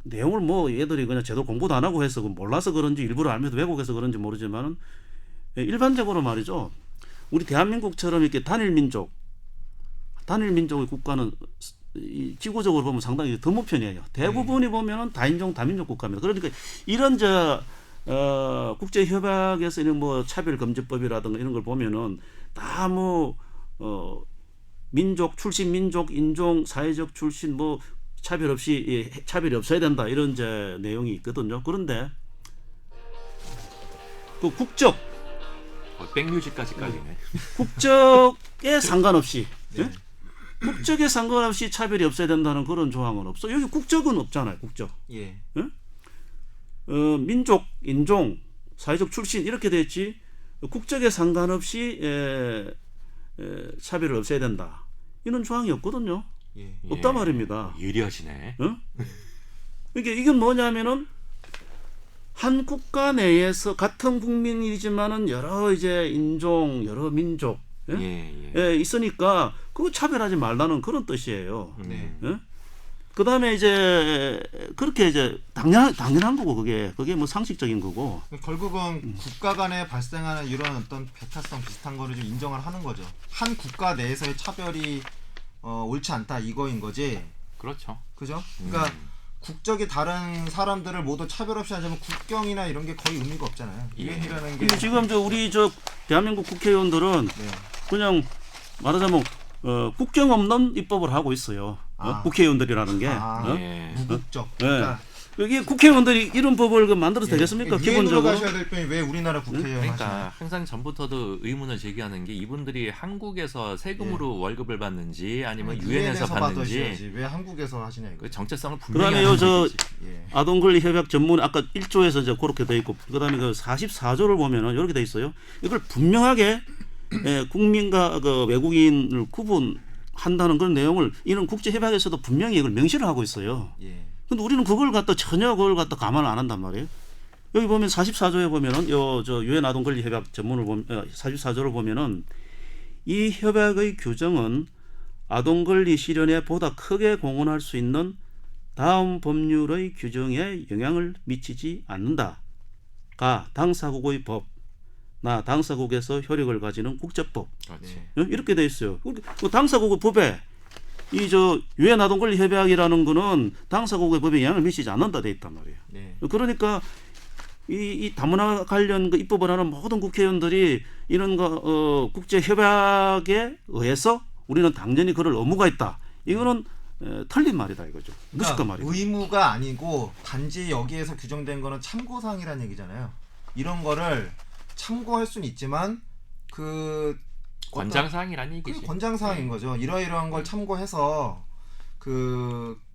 내용을 뭐 얘들이 그냥 제대로 공부도 안 하고 해서 몰라서 그런지 일부러 알면서 왜곡해서 그런지 모르지만은 일반적으로 말이죠. 우리 대한민국처럼 이렇게 단일 민족의 국가는 이 지구적으로 보면 상당히 드문 편이에요. 대부분이 보면은 다인종 다민족 국가입니다. 그러니까 이런 국제 협약에서 이런 뭐 차별 금지법이라든가 이런 걸 보면은 다 뭐 민족 출신 민족 인종 사회적 출신 뭐 차별 없이 차별이 없어야 된다 이런 이제 내용이 있거든요. 그런데 그 국적 백뮤직까지 깔리네. 국적에 상관없이 예? 국적에 상관없이 차별이 없어야 된다는 그런 조항은 없어. 여기 국적은 없잖아요. 국적. 예? 민족, 인종, 사회적 출신 이렇게 됐지. 국적에 상관없이 차별을 없애야 된다. 이런 조항이 없거든요. 없단 말입니다. 예리하시네. 그러니까 이건 뭐냐면은 한 국가 내에서 같은 국민이지만은 여러 이제 인종, 여러 민족 있으니까 그거 차별하지 말라는 그런 뜻이에요. 그 다음에 이제 그렇게 이제 당연한 거고 그게 뭐 상식적인 거고. 결국은 국가 간에 발생하는 이런 어떤 배타성 비슷한 거를 좀 인정을 하는 거죠. 한 국가 내에서의 차별이 옳지 않다 이거인 거지. 그렇죠. 그죠? 그러니까 국적이 다른 사람들을 모두 차별 없이 하자면 국경이나 이런 게 거의 의미가 없잖아요. 유엔이라는 게. 지금 우리 대한민국 국회의원들은 그냥 말하자면 국경 없는 입법을 하고 있어요. 국회의원들이라는 게 무국적. 그러니까 이게 국회의원들이 이런 법을 만들어도 되겠습니까? 기본적으로 가셔야 될 분이 왜 우리나라 국회의원 그러니까 하시나요? 항상 전부터도 의문을 제기하는 게 이분들이 한국에서 세금으로 월급을 받는지 아니면 유엔에서 받는지 왜 한국에서 하시냐 이거. 그 정체성을 분명히 그다음에 아동권리 협약 전문 아까 1조에서 이제 그렇게 돼 있고 그다음에 그 44조를 보면은 이렇게 돼 있어요. 이걸 분명하게 국민과 그 외국인을 구분한다는 그런 내용을 이런 국제 협약에서도 분명히 이걸 명시를 하고 있어요. 근데 우리는 전혀 그걸 갖다 감안을 안 한단 말이에요. 여기 보면 44조에 보면은 저 유엔 아동 권리 협약 전문을 보면 44조를 보면은 이 협약의 규정은 아동 권리 실현에 보다 크게 공헌할 수 있는 다음 법률의 규정에 영향을 미치지 않는다가 당사국의 법, 나 당사국에서 효력을 가지는 국제법. 이렇게 돼 있어요. 그 당사국의 법에 이 유엔 아동 권리 협약이라는 거는 당사국의 법에 영향을 미치지 않는다 돼 있단 말이에요. 그러니까 이 다문화 관련 그 입법을 하는 모든 국회의원들이 이런 국제 협약에 의해서 우리는 당연히 그럴 의무가 있다. 이거는 틀린 말이다 이거죠. 무식한 말이죠. 의무가 아니고 단지 여기에서 규정된 거는 참고사항이라는 얘기잖아요. 이런 거를 참고할 수는 있지만 권장사항이라는 얘기지. 권장사항인 거죠. 이러이러한 걸 참고해서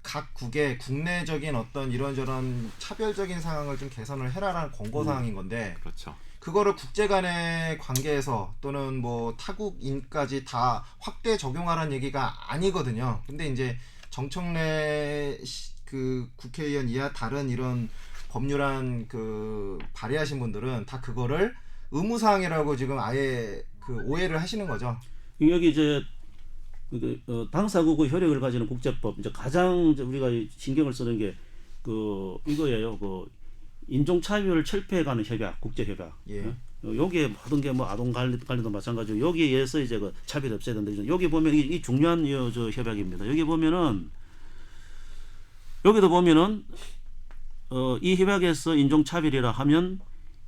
각 국의 국내적인 어떤 이런저런 차별적인 상황을 좀 개선을 해라라는 권고사항인 건데 그렇죠. 그거를 국제 간의 관계에서 또는 뭐 타국인까지 다 확대 적용하라는 얘기가 아니거든요. 근데 이제 정청래 그 국회의원 이하 다른 이런 법률안 발의하신 분들은 다 그거를 의무사항이라고 지금 아예 오해를 하시는 거죠. 여기 이제 당사국의 효력을 가지는 국제법 이제 가장 이제 우리가 신경을 쓰는 게 이거예요. 인종차별을 철폐해가는 협약, 국제협약. 예. 여기에 모든 게 뭐 아동 관리도 마찬가지고 여기에 의해서 이제 차별 없애야 된다. 여기 보면 이 중요한 저 협약입니다. 여기 보면은 여기도 보면은 이 협약에서 인종차별이라 하면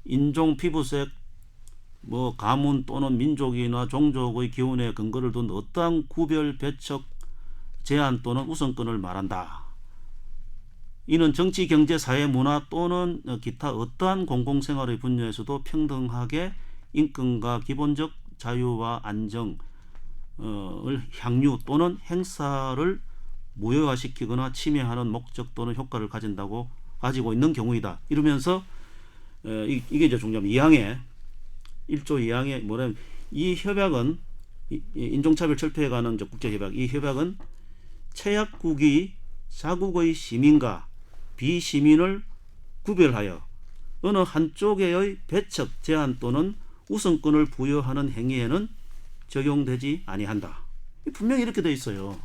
인종, 피부색, 뭐 가문 또는 민족이나 종족의 기운에 근거를 둔 어떠한 구별, 배척, 제한 또는 우선권을 말한다. 이는 정치, 경제, 사회, 문화 또는 기타 어떠한 공공생활의 분야에서도 평등하게 인권과 기본적 자유와 안정을 향유 또는 행사를 무효화시키거나 침해하는 목적 또는 효과를 가지고 있는 경우이다. 이러면서 이게 이제 중요합니다. 2항에 1조 2항에 뭐냐면 이 협약은 인종차별 철폐에 관한 국제협약, 이 협약은 채약국이 자국의 시민과 비시민을 구별하여 어느 한쪽에의 배척, 제한 또는 우선권을 부여하는 행위에는 적용되지 아니한다. 분명히 이렇게 돼 있어요.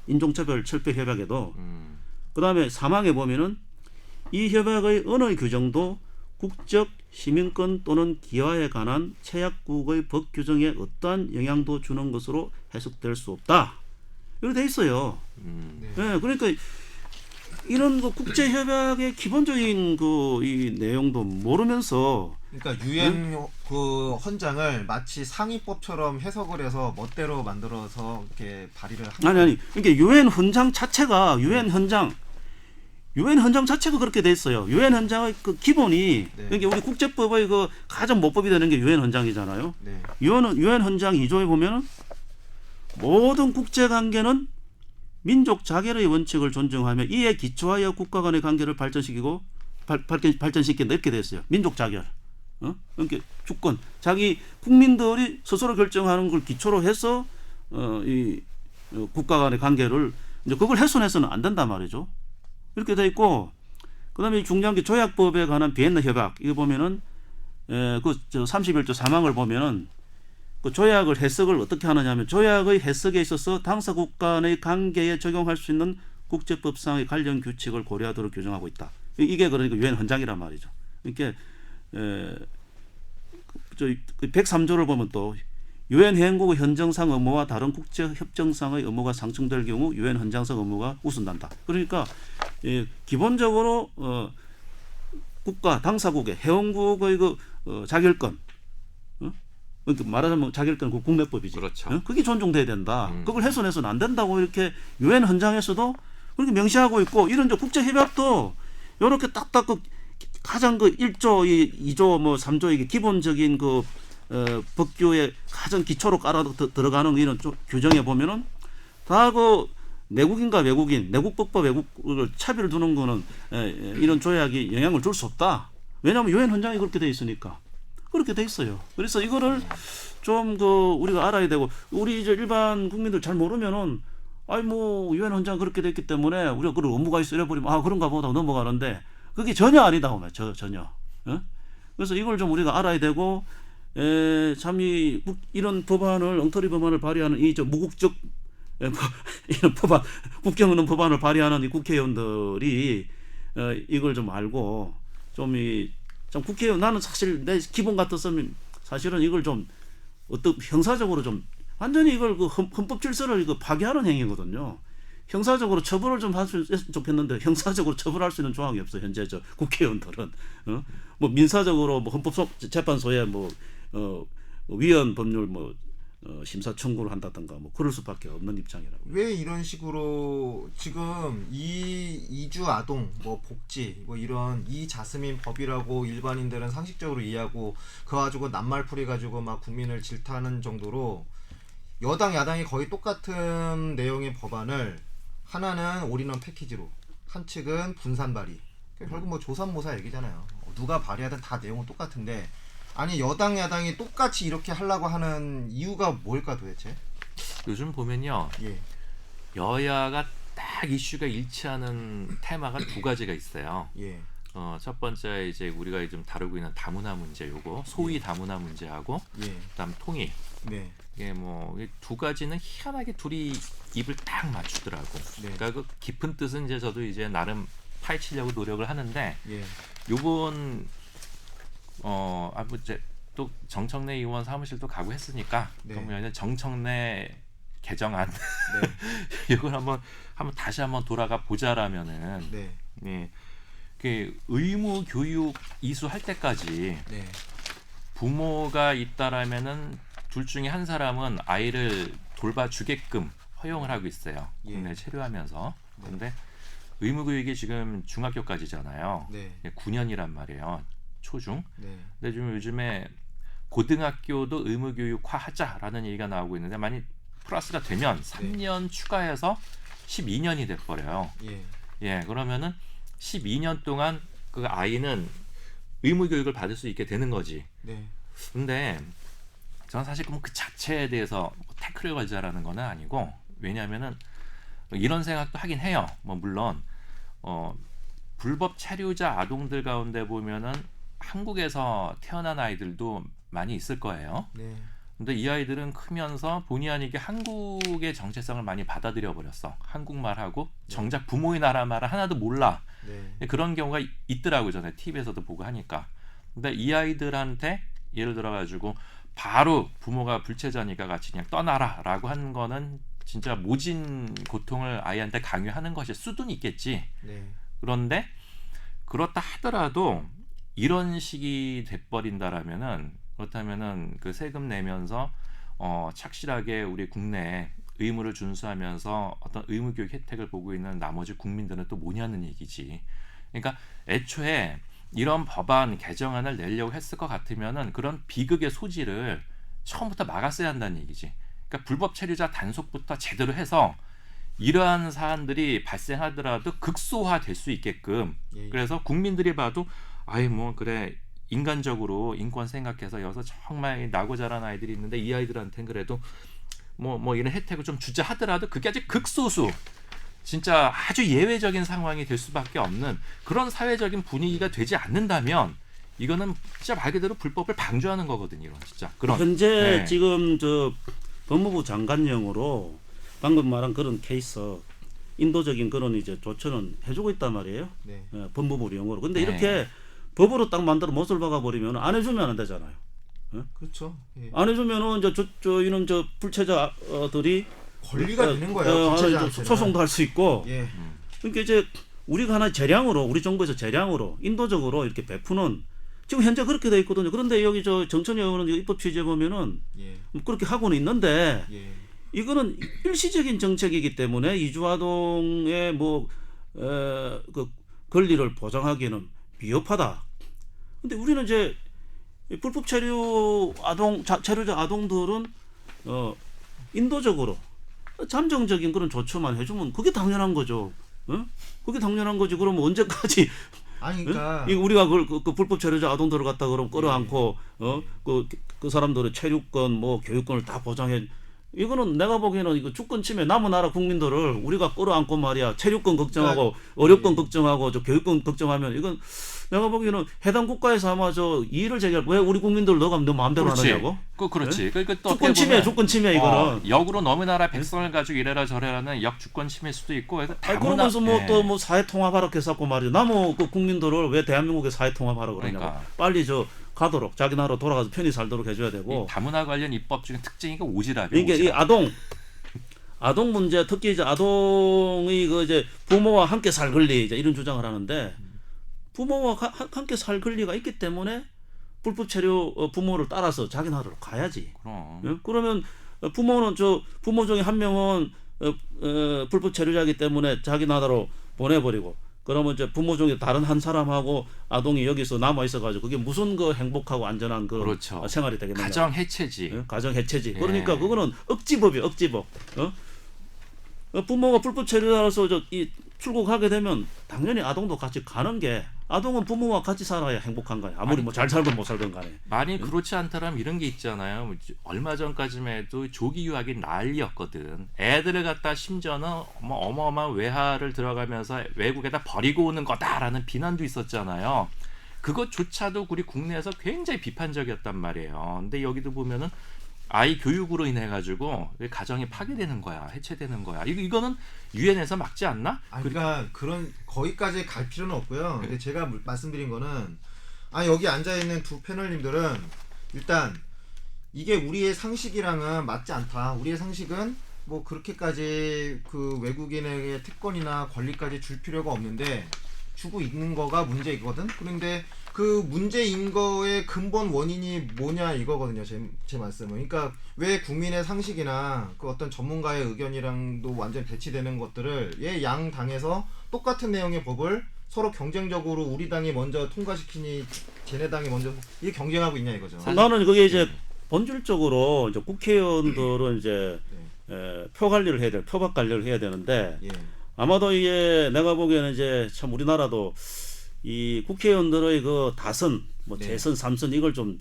인종차별 철폐 협약에도. 그 다음에 3항에 보면은 이 협약의 어느 규정도 국적, 시민권 또는 기화에 관한 채약국의 법 규정에 어떠한 영향도 주는 것으로 해석될 수 없다. 이렇게 돼 있어요. 네, 그러니까 이런 국제 협약의 기본적인 이 내용도 모르면서 그러니까 유엔 헌장을 마치 상위법처럼 해석을 해서 멋대로 만들어서 이렇게 발의를 한 아니 그러니까 유엔 헌장 자체가 유엔 헌장 자체가 그렇게 돼 있어요. 유엔 헌장의 기본이 그러니까 우리 국제법의 가장 모법이 되는 게 유엔 헌장이잖아요. 네. 유엔 헌장 2조에 보면은 모든 국제 관계는 민족 자결의 원칙을 존중하며 이에 기초하여 국가 간의 관계를 발전시키고 발전시킨다 이렇게 돼 있어요. 민족 자결. 그러니까 주권, 자기 국민들이 스스로 결정하는 걸 기초로 해서 이 국가 간의 관계를 이제 그걸 훼손해서는 안 된단 말이죠. 이렇게 돼 있고, 그다음에 중요한 게 조약법에 관한 비엔나 협약 이거 보면은 저 31조 3항을 보면은 그 조약을 해석을 어떻게 하느냐면 조약의 해석에 있어서 당사국 간의 관계에 적용할 수 있는 국제법상의 관련 규칙을 고려하도록 규정하고 있다. 이게 그러니까 유엔 헌장이란 말이죠. 그러니까 저 103조를 보면 또 유엔 회원국의 헌정상 의무와 다른 국제 협정상의 의무가 상충될 경우 유엔 헌장상 의무가 우선된다. 그러니까 기본적으로 국가 당사국의 회원국의 자결권, 그러니까 말하자면 자결권 국내법이지. 그렇죠. 그게 존중돼야 된다. 그걸 훼손해서는 안 된다고 이렇게 유엔 헌장에서도 그렇게 명시하고 있고, 이런 국제 협약도 이렇게 딱딱 가장 1조, 2조, 뭐 3조 이게 기본적인 법규의 가장 기초로 깔아 들어가는 이런 규정에 보면은 다 내국인과 외국인, 내국법과 외국을 차별을 두는 거는 이런 조약이 영향을 줄 수 없다. 왜냐하면 유엔 헌장이 그렇게 돼 있으니까. 그렇게 돼 있어요. 그래서 이거를 좀 우리가 알아야 되고, 우리 이제 일반 국민들 잘 모르면은 뭐 유엔 헌장 그렇게 돼 있기 때문에 우리가 그걸 의무가 있어 이래버리면 그런가 보다 넘어가는데 그게 전혀 아니다 오면 전혀. 그래서 이걸 좀 우리가 알아야 되고, 참 이런 법안을 엉터리 법안을 발의하는 무국적 이런 법안, 국경 없는 법안을 발의하는 이 국회의원들이 이걸 좀 알고 좀 국회의원, 나는 사실 내 기본 같았으면 사실은 이걸 좀 형사적으로 좀 완전히 이걸 헌법 질서를 파괴하는 행위거든요. 형사적으로 처벌을 좀 할 수 있으면 좋겠는데 형사적으로 처벌할 수 있는 조항이 없어 현재 국회의원들은. 뭐 민사적으로 뭐 헌법재판소에 위헌 법률 심사 청구를 한다든가 그럴 수밖에 없는 입장이라고. 왜 이런 식으로 지금 이주 아동, 복지, 이런 이자스민 법이라고 일반인들은 상식적으로 이해하고 그거 가지고 낱말풀이 가지고 막 국민을 질타하는 정도로 여당 야당이 거의 똑같은 내용의 법안을 하나는 올인원 패키지로, 한 측은 분산 발의. 결국 조삼모사 얘기잖아요. 누가 발의하든 다 내용은 똑같은데, 아니 여당 야당이 똑같이 이렇게 하려고 하는 이유가 뭘까 도대체? 요즘 보면요, 예. 여야가 딱 이슈가 일치하는 테마가 두 가지가 있어요. 예. 첫 번째 이제 우리가 좀 다루고 있는 다문화 문제, 요거 소위 다문화 문제하고, 예. 그다음 통일. 네. 이게 뭐 두 가지는 희한하게 둘이 입을 딱 맞추더라고. 네. 그러니까 그 깊은 뜻은 이제 저도 이제 나름 파헤치려고 노력을 하는데 예. 요번 이제 또 정청래 의원 사무실도 가고 했으니까 네. 그러면 정청래 개정안 네. 이걸 한번 다시 한번 돌아가 보자라면은 네. 예, 그 의무 교육 이수할 때까지 네. 부모가 있다라면은 둘 중에 한 사람은 아이를 돌봐주게끔 허용을 하고 있어요. 예. 국내 체류하면서. 네. 그런데 의무 교육이 지금 중학교까지잖아요. 네. 9년이란 말이에요. 초중. 네. 근데 좀 요즘에 고등학교도 의무 교육화하자라는 얘기가 나오고 있는데 만약 플러스가 되면 3년 추가해서 12년이 돼 버려요. 예. 예, 그러면은 12년 동안 그 아이는 의무 교육을 받을 수 있게 되는 거지. 네. 근데 저는 사실 그 자체에 대해서 태클을 걸자라는 건 아니고 왜냐하면은 이런 생각도 하긴 해요. 뭐 물론 불법 체류자 아동들 가운데 보면은 한국에서 태어난 아이들도 많이 있을 거예요. 네. 근데 이 아이들은 크면서 본의 아니게 한국의 정체성을 많이 받아들여 버렸어. 한국말하고 정작 부모의 나라 말을 하나도 몰라. 네. 그런 경우가 있더라고요. 전에 TV에서도 보고 하니까. 근데 이 아이들한테 예를 들어 가지고 바로 부모가 불체자니까 같이 그냥 떠나라라고 하는 거는 진짜 모진 고통을 아이한테 강요하는 것일 수도 있겠지. 네. 그런데 그렇다 하더라도 이런 식이 돼버린다라면은 그렇다면은 그 세금 내면서 착실하게 우리 국내에 의무를 준수하면서 어떤 의무 교육 혜택을 보고 있는 나머지 국민들은 또 뭐냐는 얘기지. 그러니까 애초에 이런 법안 개정안을 내려고 했을 것 같으면은 그런 비극의 소지를 처음부터 막았어야 한다는 얘기지. 그러니까 불법 체류자 단속부터 제대로 해서 이러한 사안들이 발생하더라도 극소화될 수 있게끔. 예. 그래서 국민들이 봐도 아이 뭐 그래 인간적으로 인권 생각해서 여기서 정말 나고 자란 아이들이 있는데 이 아이들한테는 그래도 뭐 이런 혜택을 좀 주자 하더라도 그게 아직 극소수. 진짜 아주 예외적인 상황이 될 수밖에 없는 그런 사회적인 분위기가 되지 않는다면 이거는 진짜 말 그대로 불법을 방조하는 거거든요. 이런 진짜 그런 현재 네. 지금 저 법무부 장관령으로 방금 말한 그런 케이스 인도적인 그런 이제 조처는 해주고 있단 말이에요. 네. 법무부 용어로. 근데 네. 이렇게 법으로 딱 만들어 못을 박아 버리면 안 해주면 안 되잖아요. 그렇죠. 예. 안 해주면은 이런 불체자들이 권리가 되는 거예요. 불체자한테는. 소송도 할 수 있고. 예. 그러니까 이제 우리가 하나 재량으로 우리 정부에서 재량으로 인도적으로 이렇게 베푸는 지금 현재 그렇게 돼 있거든요. 그런데 여기 정천희 의원은 입법 취재 보면은 예. 그렇게 하고는 있는데 예. 이거는 일시적인 정책이기 때문에 이주아동의 그 권리를 보장하기에는 비협하다. 근데 우리는 이제 불법 체류자 아동들은 인도적으로 잠정적인 그런 조처만 해주면 그게 당연한 거죠. 그게 당연한 거지. 그러면 언제까지? 아니 그러니까 우리가 그 불법 체류자 아동들을 갖다 그럼 끌어안고 그 사람들의 체류권 교육권을 다 보장해. 이거는 내가 보기에는 이거 주권 침해 남은 나라 국민들을 우리가 끌어안고 말이야 체류권 걱정하고 의료권 걱정하고 교육권 걱정하면 이건 내가 보기에는 해당 국가에서 아마 이의를 제기할 왜 우리 국민들 너가 너 마음대로 그렇지. 하느냐고. 그렇지. 그러니까 또 주권 침해 이거는. 역으로 너무 나라 백성을 가지고 이래라 저래라는 역주권 침해일 수도 있고. 그래서 그러면서 또 사회 통합하라 해서고 말이야. 나무 그 국민들을 왜 대한민국에 사회 통합하라 그러냐고. 그러니까. 빨리 가도록 자기 나라로 돌아가서 편히 살도록 해줘야 되고. 이 다문화 관련 입법 중에 특징이 오지랖이에요. 이게 이 아동 문제 특히 이제 아동의 이제 부모와 함께 살 권리 이제 이런 주장을 하는데 부모와 함께 살 권리가 있기 때문에 불법 체류 부모를 따라서 자기 나라로 가야지. 그럼. 그러면 부모는 부모 중에 한 명은 불법 체류자이기 때문에 자기 나라로 보내버리고. 그러면 이제 부모 중에 다른 한 사람하고 아동이 여기서 남아 있어가지고 그게 무슨 행복하고 안전한 그런 그렇죠. 생활이 되겠느냐. 가정 해체지. 가정 해체지. 예. 그러니까 그거는 억지법이에요. 억지법. 부모가 불법 체류자로서 출국하게 되면 당연히 아동도 같이 가는 게 아동은 부모와 같이 살아야 행복한 거야. 아무리 잘 살건 못 살건 간에. 많이 그렇지 않다면 이런 게 있잖아요. 얼마 전까지만 해도 조기 유학이 난리였거든. 애들을 갖다 심지어는 어마어마한 외화를 들어가면서 외국에다 버리고 오는 거다라는 비난도 있었잖아요. 그것조차도 우리 국내에서 굉장히 비판적이었단 말이에요. 근데 여기도 보면은 아이 교육으로 인해 가지고 가정이 파괴되는 거야, 해체되는 거야. 이거는 유엔에서 막지 않나? 그러니까 그런 거기까지 갈 필요는 없고요. 근데 제가 말씀드린 거는 여기 앉아 있는 두 패널님들은 일단 이게 우리의 상식이랑은 맞지 않다. 우리의 상식은 뭐 그렇게까지 그 외국인에게 특권이나 권리까지 줄 필요가 없는데 주고 있는 거가 문제이거든. 그런데 그 문제인 거의 근본 원인이 뭐냐 이거거든요. 제 말씀은. 그러니까 왜 국민의 상식이나 그 어떤 전문가의 의견이랑도 완전 배치되는 것들을 양 당에서 똑같은 내용의 법을 서로 경쟁적으로 우리 당이 먼저 통과시키니 쟤네 당이 먼저 이게 경쟁하고 있냐 이거죠. 나는 그게 이제 본질적으로 이제 국회의원들은 이제 표 관리를 해야 돼, 표박 관리를 해야 되는데 아마도 이게 내가 보기에는 이제 참 우리나라도 이 국회의원들의 그 다선, 뭐 재선, 삼선 이걸 좀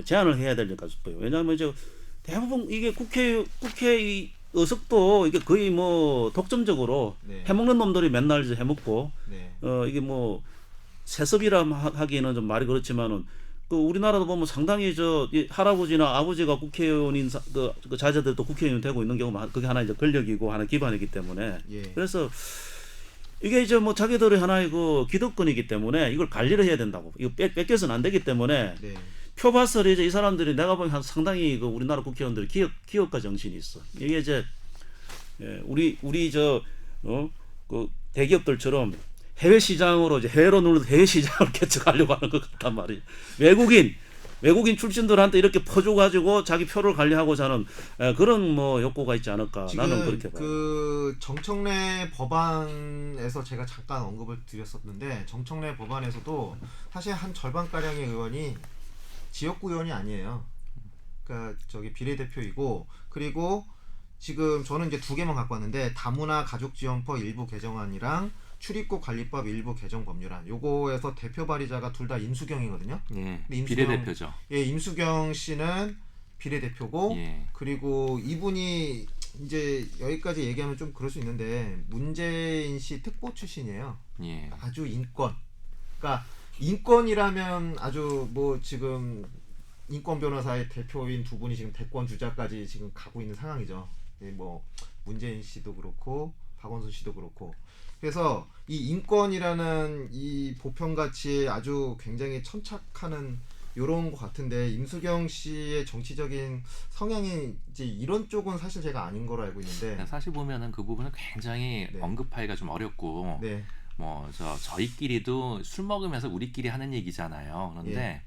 제한을 해야 될까 싶어요. 왜냐하면 이제 대부분 이게 국회 의석도 이게 거의 뭐 독점적으로 해먹는 놈들이 맨날 이제 해먹고 이게 뭐 세습이라 하기에는 좀 말이 그렇지만은 그 우리나라도 보면 상당히 이 할아버지나 아버지가 국회의원인 그 자제들도 국회의원 되고 있는 경우가 그게 하나 이제 권력이고 하나 기반이기 때문에 그래서 이게 이제 뭐 자기들의 하나의 그 기득권이기 때문에 이걸 관리를 해야 된다고. 이거 뺏겨서는 안 되기 때문에 표밭을 이제 이 사람들이 내가 보기엔 상당히 그 우리나라 국회의원들이 기업가 정신이 있어. 이게 이제 우리 그 대기업들처럼 해외 시장으로 이제 해외로 놀는 해외 시장을 개척하려고 하는 것 같단 말이에요. 외국인 출신들한테 이렇게 퍼줘가지고 자기 표를 관리하고자 하는 그런 뭐 욕구가 있지 않을까. 나는 그렇게 봐요. 그 정청래 법안에서 제가 잠깐 언급을 드렸었는데 정청래 법안에서도 사실 한 절반 가량의 의원이 지역구 의원이 아니에요. 그러니까 저기 비례대표이고 그리고 지금 저는 이제 두 개만 갖고 왔는데 다문화 가족지원법 일부 개정안이랑 출입국 관리법 일부 개정 법률안 요거에서 대표 발의자가 둘 다 임수경이거든요. 비례대표죠. 임수경 씨는 비례대표고 그리고 이분이 이제 여기까지 얘기하면 좀 그럴 수 있는데 문재인 씨 특보 출신이에요. 아주 그러니까 인권이라면 아주 뭐 지금 인권 변호사의 대표인 두 분이 지금 대권 주자까지 지금 가고 있는 상황이죠. 뭐 문재인 씨도 그렇고 박원순 씨도 그렇고. 그래서 이 인권이라는 이 보편 가치에 아주 굉장히 천착하는 요런 것 같은데 임수경 씨의 정치적인 성향이 이제 이런 쪽은 사실 제가 아닌 거로 알고 있는데 사실 보면은 그 부분은 굉장히 언급하기가 좀 어렵고 뭐 저희끼리도 술 먹으면서 우리끼리 하는 얘기잖아요. 그런데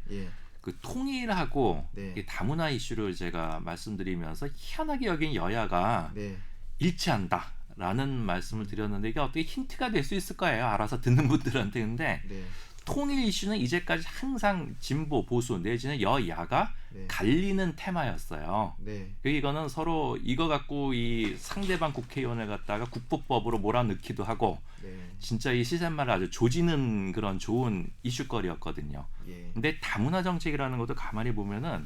그 통일하고 다문화 이슈를 제가 말씀드리면서 희한하게 여긴 여야가 일치한다. 라는 말씀을 드렸는데 이게 어떻게 힌트가 될 수 있을 거예요. 알아서 듣는 분들한테. 근데 통일 이슈는 이제까지 항상 진보, 보수 내지는 여야가 갈리는 테마였어요. 이거는 서로 이거 갖고 이 상대방 국회의원을 갖다가 국보법으로 몰아넣기도 하고 진짜 이 시샘말을 아주 조지는 그런 좋은 이슈거리였거든요. 근데 다문화 정책이라는 것도 가만히 보면은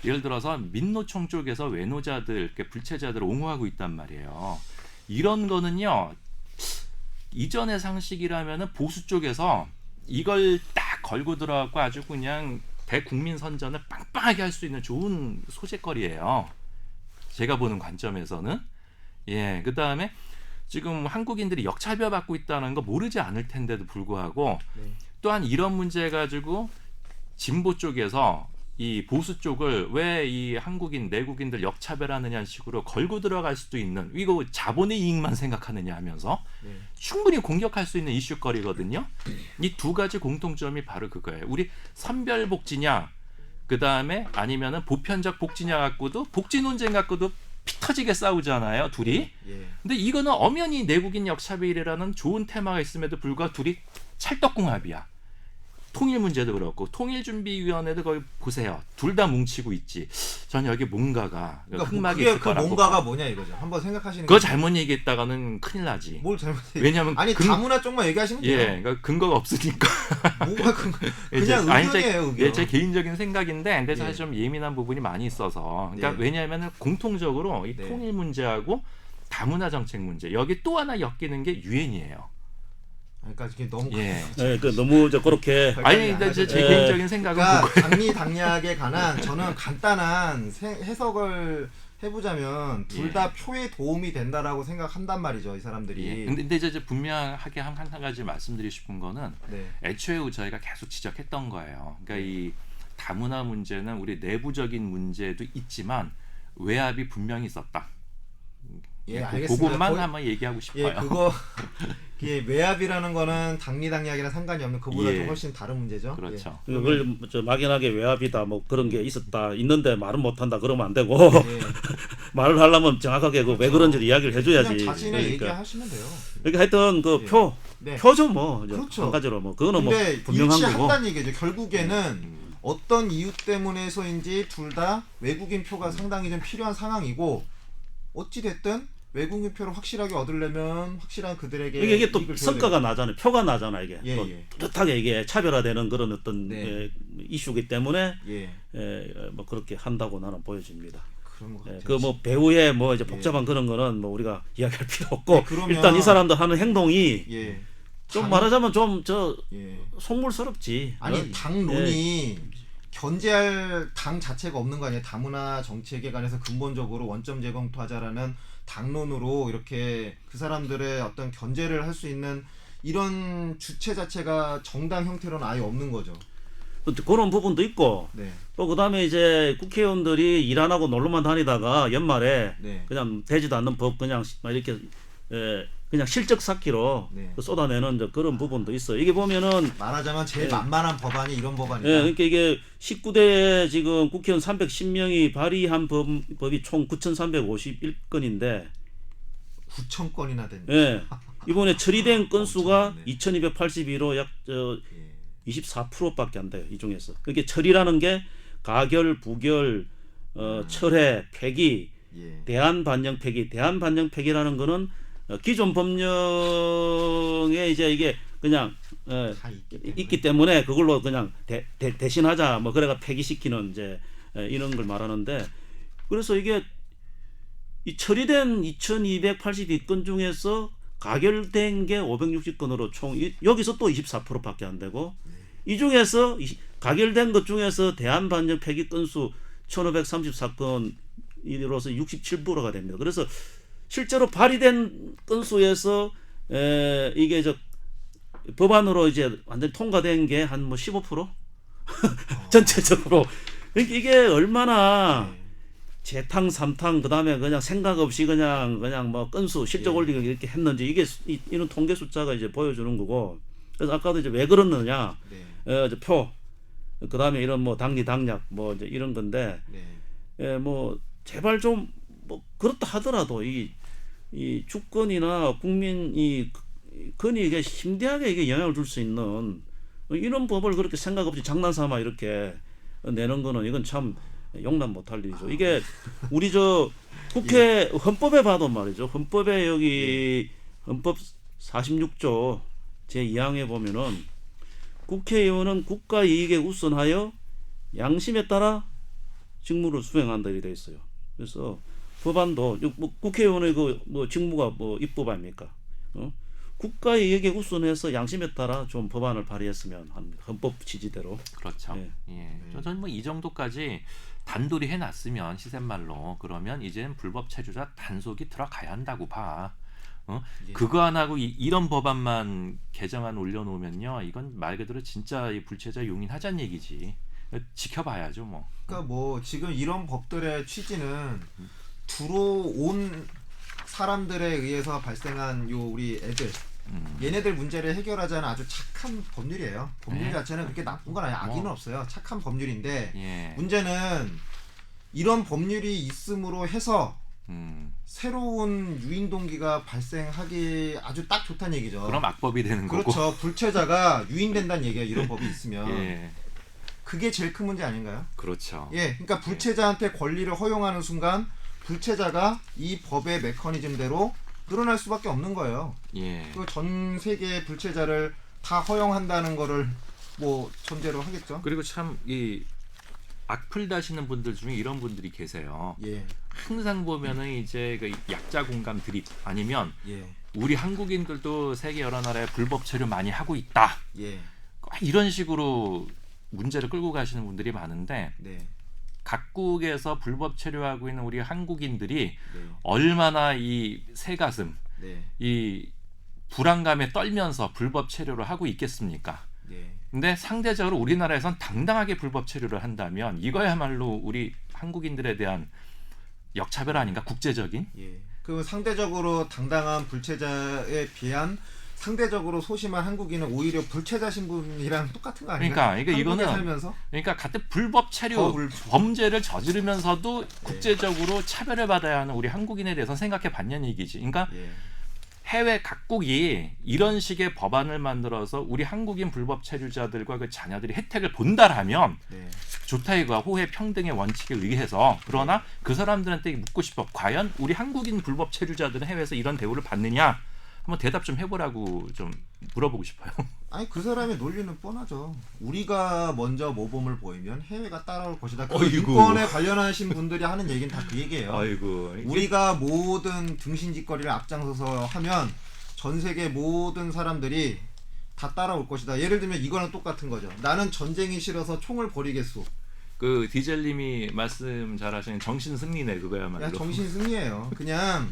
예를 들어서 민노총 쪽에서 외노자들, 불체자들을 옹호하고 있단 말이에요. 이런 거는요 이전의 상식이라면은 보수 쪽에서 이걸 딱 걸고 들어가고 아주 그냥 대국민 선전을 빵빵하게 할 수 있는 좋은 소재거리예요. 제가 보는 관점에서는. 그 다음에 지금 한국인들이 역차별 받고 있다는 거 모르지 않을 텐데도 불구하고 또한 이런 문제 가지고 진보 쪽에서 이 보수 쪽을 왜 이 한국인 내국인들 역차별하느냐는 식으로 걸고 들어갈 수도 있는 이거 자본의 이익만 생각하느냐 하면서 충분히 공격할 수 있는 이슈거리거든요. 이 두 가지 공통점이 바로 그거예요. 우리 선별복지냐 그 다음에 아니면은 보편적 복지냐 갖고도 복지 논쟁 갖고도 피 터지게 싸우잖아요 둘이. 근데 이거는 엄연히 내국인 역차별이라는 좋은 테마가 있음에도 불구하고 둘이 찰떡궁합이야. 통일 문제도 그렇고 통일준비위원회도 거기 보세요. 둘 다 뭉치고 있지. 전 여기 뭔가가 흑막이 있을 거라고. 뭔가가 뭐냐 이거죠. 한번 생각하시는 그거 잘못 얘기했다가는 큰일 나지. 뭘 잘못 왜냐면 다문화 쪽만 얘기하시면 돼요. 그러니까 근거가 없으니까. 뭐가 그냥 의견이에요. 의견. 제 개인적인 생각인데 근데 사실 좀 예민한 부분이 많이 있어서 그러니까 왜냐하면 공통적으로 이 통일 문제하고 다문화 정책 문제 여기 또 하나 엮이는 게 유엔이에요. 그러니까 이게 너무 예. 네, 그 너무 그렇게 아니 근데 제 예. 개인적인 생각은 그러니까 당리당략에 관한 저는 간단한 해석을 해보자면 둘 다 표에 도움이 된다라고 생각한단 말이죠, 이 사람들이. 예. 근데 이제 분명하게 한 가지 말씀드리고 싶은 거는 네. 애초에 저희가 계속 지적했던 거예요. 그러니까 이 다문화 문제는 우리 내부적인 문제도 있지만 외압이 분명히 있었다. 예, 알겠습니다. 그것만 한번 얘기하고 싶어요. 예, 그거 예, 외압이라는 거는 당리당략이랑 상관이 없는 그보다 예. 좀 훨씬 다른 문제죠. 그렇죠. 예. 그걸 막연하게 외압이다 뭐 그런 게 있는데 말은 못한다 그러면 안 되고 예. 말을 하려면 정확하게 왜 그런지 이야기를 해줘야지. 그냥 자신의 그러니까. 얘기하시면 돼요. 그러니까 하여튼 그 예. 표 네. 표죠 뭐 그렇죠. 한 가지로 뭐 그거는 뭐 근데 분명한 거고. 일치한다는 얘기죠. 결국에는 어떤 이유 때문에서인지 둘 다 외국인 표가 상당히 좀 필요한 상황이고 어찌 됐든 외국인 표를 확실하게 얻으려면 확실한 그들에게 이게 또 이익을 줘야 성과가 나잖아요. 표가 나잖아 이게. 예, 또 예. 뚜렷하게 이게 차별화되는 그런 어떤 네. 이슈이기 때문에 예. 뭐 그렇게 한다고 나는 보여집니다. 그런 것 같아요. 그 뭐 배우의 뭐 이제 복잡한 그런 거는 뭐 우리가 이야기할 필요 없고 예, 그러면- 일단 이 사람들 하는 행동이 예. 좀 말하자면 좀 예. 속물스럽지. 아니 당론이 견제할 당 자체가 없는 거 아니에요. 다문화 정책에 관해서 근본적으로 원점 재검토하자라는 당론으로 이렇게 그 사람들의 어떤 견제를 할 수 있는 이런 주체 자체가 정당 형태로는 아예 없는 거죠. 그런 부분도 있고 네. 또 그다음에 이제 국회의원들이 일 안 하고 놀러만 다니다가 연말에 네. 그냥 되지도 않는 법 그냥 막 이렇게 그냥 실적 쌓기로 네. 쏟아내는 이제 그런 부분도 있어. 이게 보면은 말하자면 제일 만만한 법안이 이런 법안이다. 그러니까 이게 19대 지금 국회의원 310명이 발의한 법이 총 9,351건인데 9천 건이나 된. 이번에 처리된 건수가 엄청나네. 2,282로 약 예. 24%밖에 안 돼요. 이 중에서. 그게 처리라는 게 가결, 부결, 철회, 폐기, 예. 대안 반영 폐기. 대안 반영 폐기라는 거는 기존 법령에 이제 이게 그냥 다 있기 때문에 그걸로 그냥 대신하자 뭐 그래가 폐기시키는 이제 이런 걸 말하는데 그래서 이게 이 처리된 2,282건 중에서 가결된 게 560건으로 총 여기서 또 24%밖에 안 되고 이 중에서 가결된 것 중에서 대안 반영 폐기 건수 1,534건 이로서 67%가 됩니다. 그래서 실제로 발의된 건수에서 이게 법안으로 이제 완전 통과된 게 한 뭐 15%? 전체적으로. 그러니까 이게 얼마나 재탕 삼탕 그다음에 그냥 생각 없이 그냥 뭐 건수 실적 올리고 이렇게 했는지 이게 이런 통계 숫자가 이제 보여주는 거고. 그래서 아까도 이제 왜 그러느냐. 이제 표 그다음에 이런 뭐 당리당략 뭐 이제 이런 건데 뭐 제발 좀 뭐 그렇다 하더라도 이 주권이나 국민이 건의에 심대하게 이게 영향을 줄 수 있는 이런 법을 그렇게 생각 없이 장난삼아 이렇게 내는 거는 이건 참 용납 못할 일이죠. 이게 우리 국회 헌법에 봐도 말이죠. 헌법에 여기 헌법 46조 제2항에 보면은 국회의원은 국가 이익에 우선하여 양심에 따라 직무를 수행한다 이렇게 돼 있어요. 그래서 법안도 뭐 국회의원의 뭐 직무가 뭐 입법 아닙니까? 국가 이익에 우선해서 양심에 따라 좀 법안을 발의했으면 합니다. 헌법 취지대로. 그렇죠. 예. 저는 뭐 이 정도까지 단돌이 해놨으면 시샘말로 그러면 이제는 불법 체류자 단속이 들어가야 한다고 봐. 그거 안 하고 이런 법안만 개정안 올려놓으면요, 이건 말 그대로 진짜 이 불체자 용인하자는 얘기지. 지켜봐야죠, 뭐. 그러니까 뭐 지금 이런 법들의 취지는 들어온 사람들에 의해서 발생한 요 우리 애들 얘네들 문제를 해결하자는 아주 착한 법률이에요. 법률 자체는 그렇게 나쁜 건 아니에요. 악의는 없어요. 착한 법률인데 문제는 이런 법률이 있음으로 해서 새로운 유인 동기가 발생하기 아주 딱 좋다는 얘기죠. 그럼 악법이 되는 거고. 그렇죠. 불체자가 유인된다는 얘기예요. 이런 법이 있으면. 그게 제일 큰 문제 아닌가요? 그렇죠. 그러니까 불체자한테 권리를 허용하는 순간 불체자가 이 법의 메커니즘대로 늘어날 수밖에 없는 거예요. 그 전 세계의 불체자를 다 허용한다는 거를 뭐 전제로 하겠죠. 그리고 참 이 악플 다시는 분들 중에 이런 분들이 계세요. 항상 보면은 이제 그 약자 공감 드립 아니면 우리 한국인들도 세계 여러 나라에 불법 체류 많이 하고 있다. 예. 이런 식으로 문제를 끌고 가시는 분들이 많은데 네. 각국에서 불법 체류하고 있는 우리 한국인들이 네. 얼마나 이 새가슴, 네. 이 불안감에 떨면서 불법 체류를 하고 있겠습니까? 네. 근데 상대적으로 우리나라에선 당당하게 불법 체류를 한다면 이거야말로 우리 한국인들에 대한 역차별 아닌가? 국제적인? 예. 그 상대적으로 당당한 불체자에 비한 상대적으로 소심한 한국인은 오히려 불체자 신분이랑 똑같은 거 아닌가? 그러니까 이거는 살면서? 그러니까 같은 불법 체류 범죄를 저지르면서도 국제적으로 차별을 받아야 하는 우리 한국인에 대해서 생각해 봤냐는 얘기지. 그러니까 예. 해외 각국이 이런 식의 법안을 만들어서 우리 한국인 불법 체류자들과 그 자녀들이 혜택을 본다라면 네. 좋다 이거야. 호혜 평등의 원칙에 의해서. 그러나 그 사람들한테 묻고 싶어. 과연 우리 한국인 불법 체류자들은 해외에서 이런 대우를 받느냐? 한번 대답 좀 해보라고 좀 물어보고 싶어요. 아니 그 사람의 논리는 뻔하죠. 우리가 먼저 모범을 보이면 해외가 따라올 것이다. 그 어이구. 인권에 관련하신 분들이 하는 얘기는 다 그 얘기예요. 아이고. 우리가 모든 등신짓거리를 앞장서서 하면 전 세계 모든 사람들이 다 따라올 것이다. 예를 들면 이거랑 똑같은 거죠. 나는 전쟁이 싫어서 총을 버리겠소. 그 디젤님이 말씀 잘하시는 정신 승리네 그거야말로. 그냥 정신 승리예요. 그냥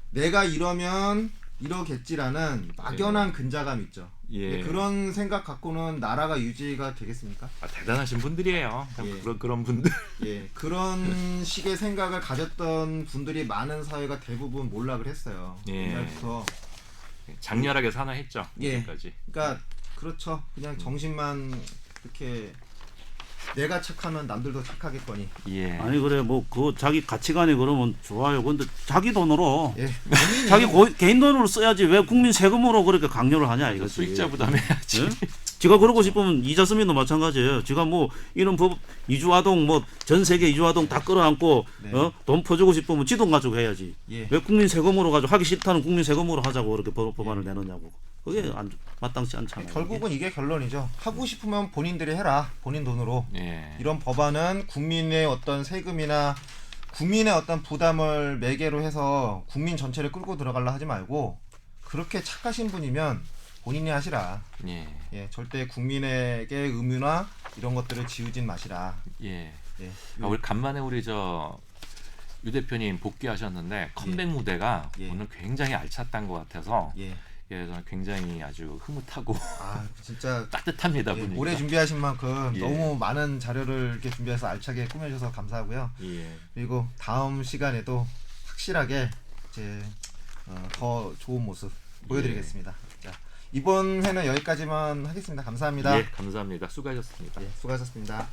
내가 이러면 이러겠지라는 막연한 근자감 있죠. 예. 그런 생각 갖고는 나라가 유지가 되겠습니까? 대단하신 분들이에요. 예. 그런 분들. 예, 그런 식의 생각을 가졌던 분들이 많은 사회가 대부분 몰락을 했어요. 예. 옛날부터. 장렬하게 산화했죠. 예. 여기까지. 그러니까 그렇죠. 그냥 정신만 이렇게 내가 착하면 남들도 착하겠거니. 예. 아니 그래 뭐 그 자기 가치관이 그러면 좋아요. 근데 자기 돈으로 예. 자기 개인 돈으로 써야지 왜 국민 세금으로 그렇게 강요를 하냐 이거지. 수익자 부담해야지. 예? 지가 그러고 싶으면 이자스민도 마찬가지예요. 지가 뭐 이런 법 이주아동 뭐 전 세계 이주아동 다 끌어안고 네. 돈 퍼주고 싶으면 지 돈 가지고 해야지. 예. 왜 국민 세금으로 가지고 하기 싫다는 국민 세금으로 하자고 그렇게 법안을 내놓냐고. 그게 마땅치 않잖아요. 결국은 이게 결론이죠. 하고 싶으면 본인들이 해라. 본인 돈으로. 예. 이런 법안은 국민의 어떤 세금이나 국민의 어떤 부담을 매개로 해서 국민 전체를 끌고 들어가려 하지 말고 그렇게 착하신 분이면 본인이 하시라. 예. 예, 절대 국민에게 의무나 이런 것들을 지우진 마시라. 예. 예. 우리 간만에 우리 유 대표님 복귀하셨는데 컴백 무대가 예. 오늘 굉장히 알찼던 것 같아서 예. 예, 저는 굉장히 아주 흐뭇하고 아, 진짜 따뜻합니다. 예, 보니까. 오래 준비하신 만큼 예. 너무 많은 자료를 이렇게 준비해서 알차게 꾸며주셔서 감사하고요. 예. 그리고 다음 시간에도 확실하게 이제 더 좋은 모습 보여드리겠습니다. 자, 이번 회는 여기까지만 하겠습니다. 감사합니다. 예, 감사합니다. 수고하셨습니다. 예, 수고하셨습니다.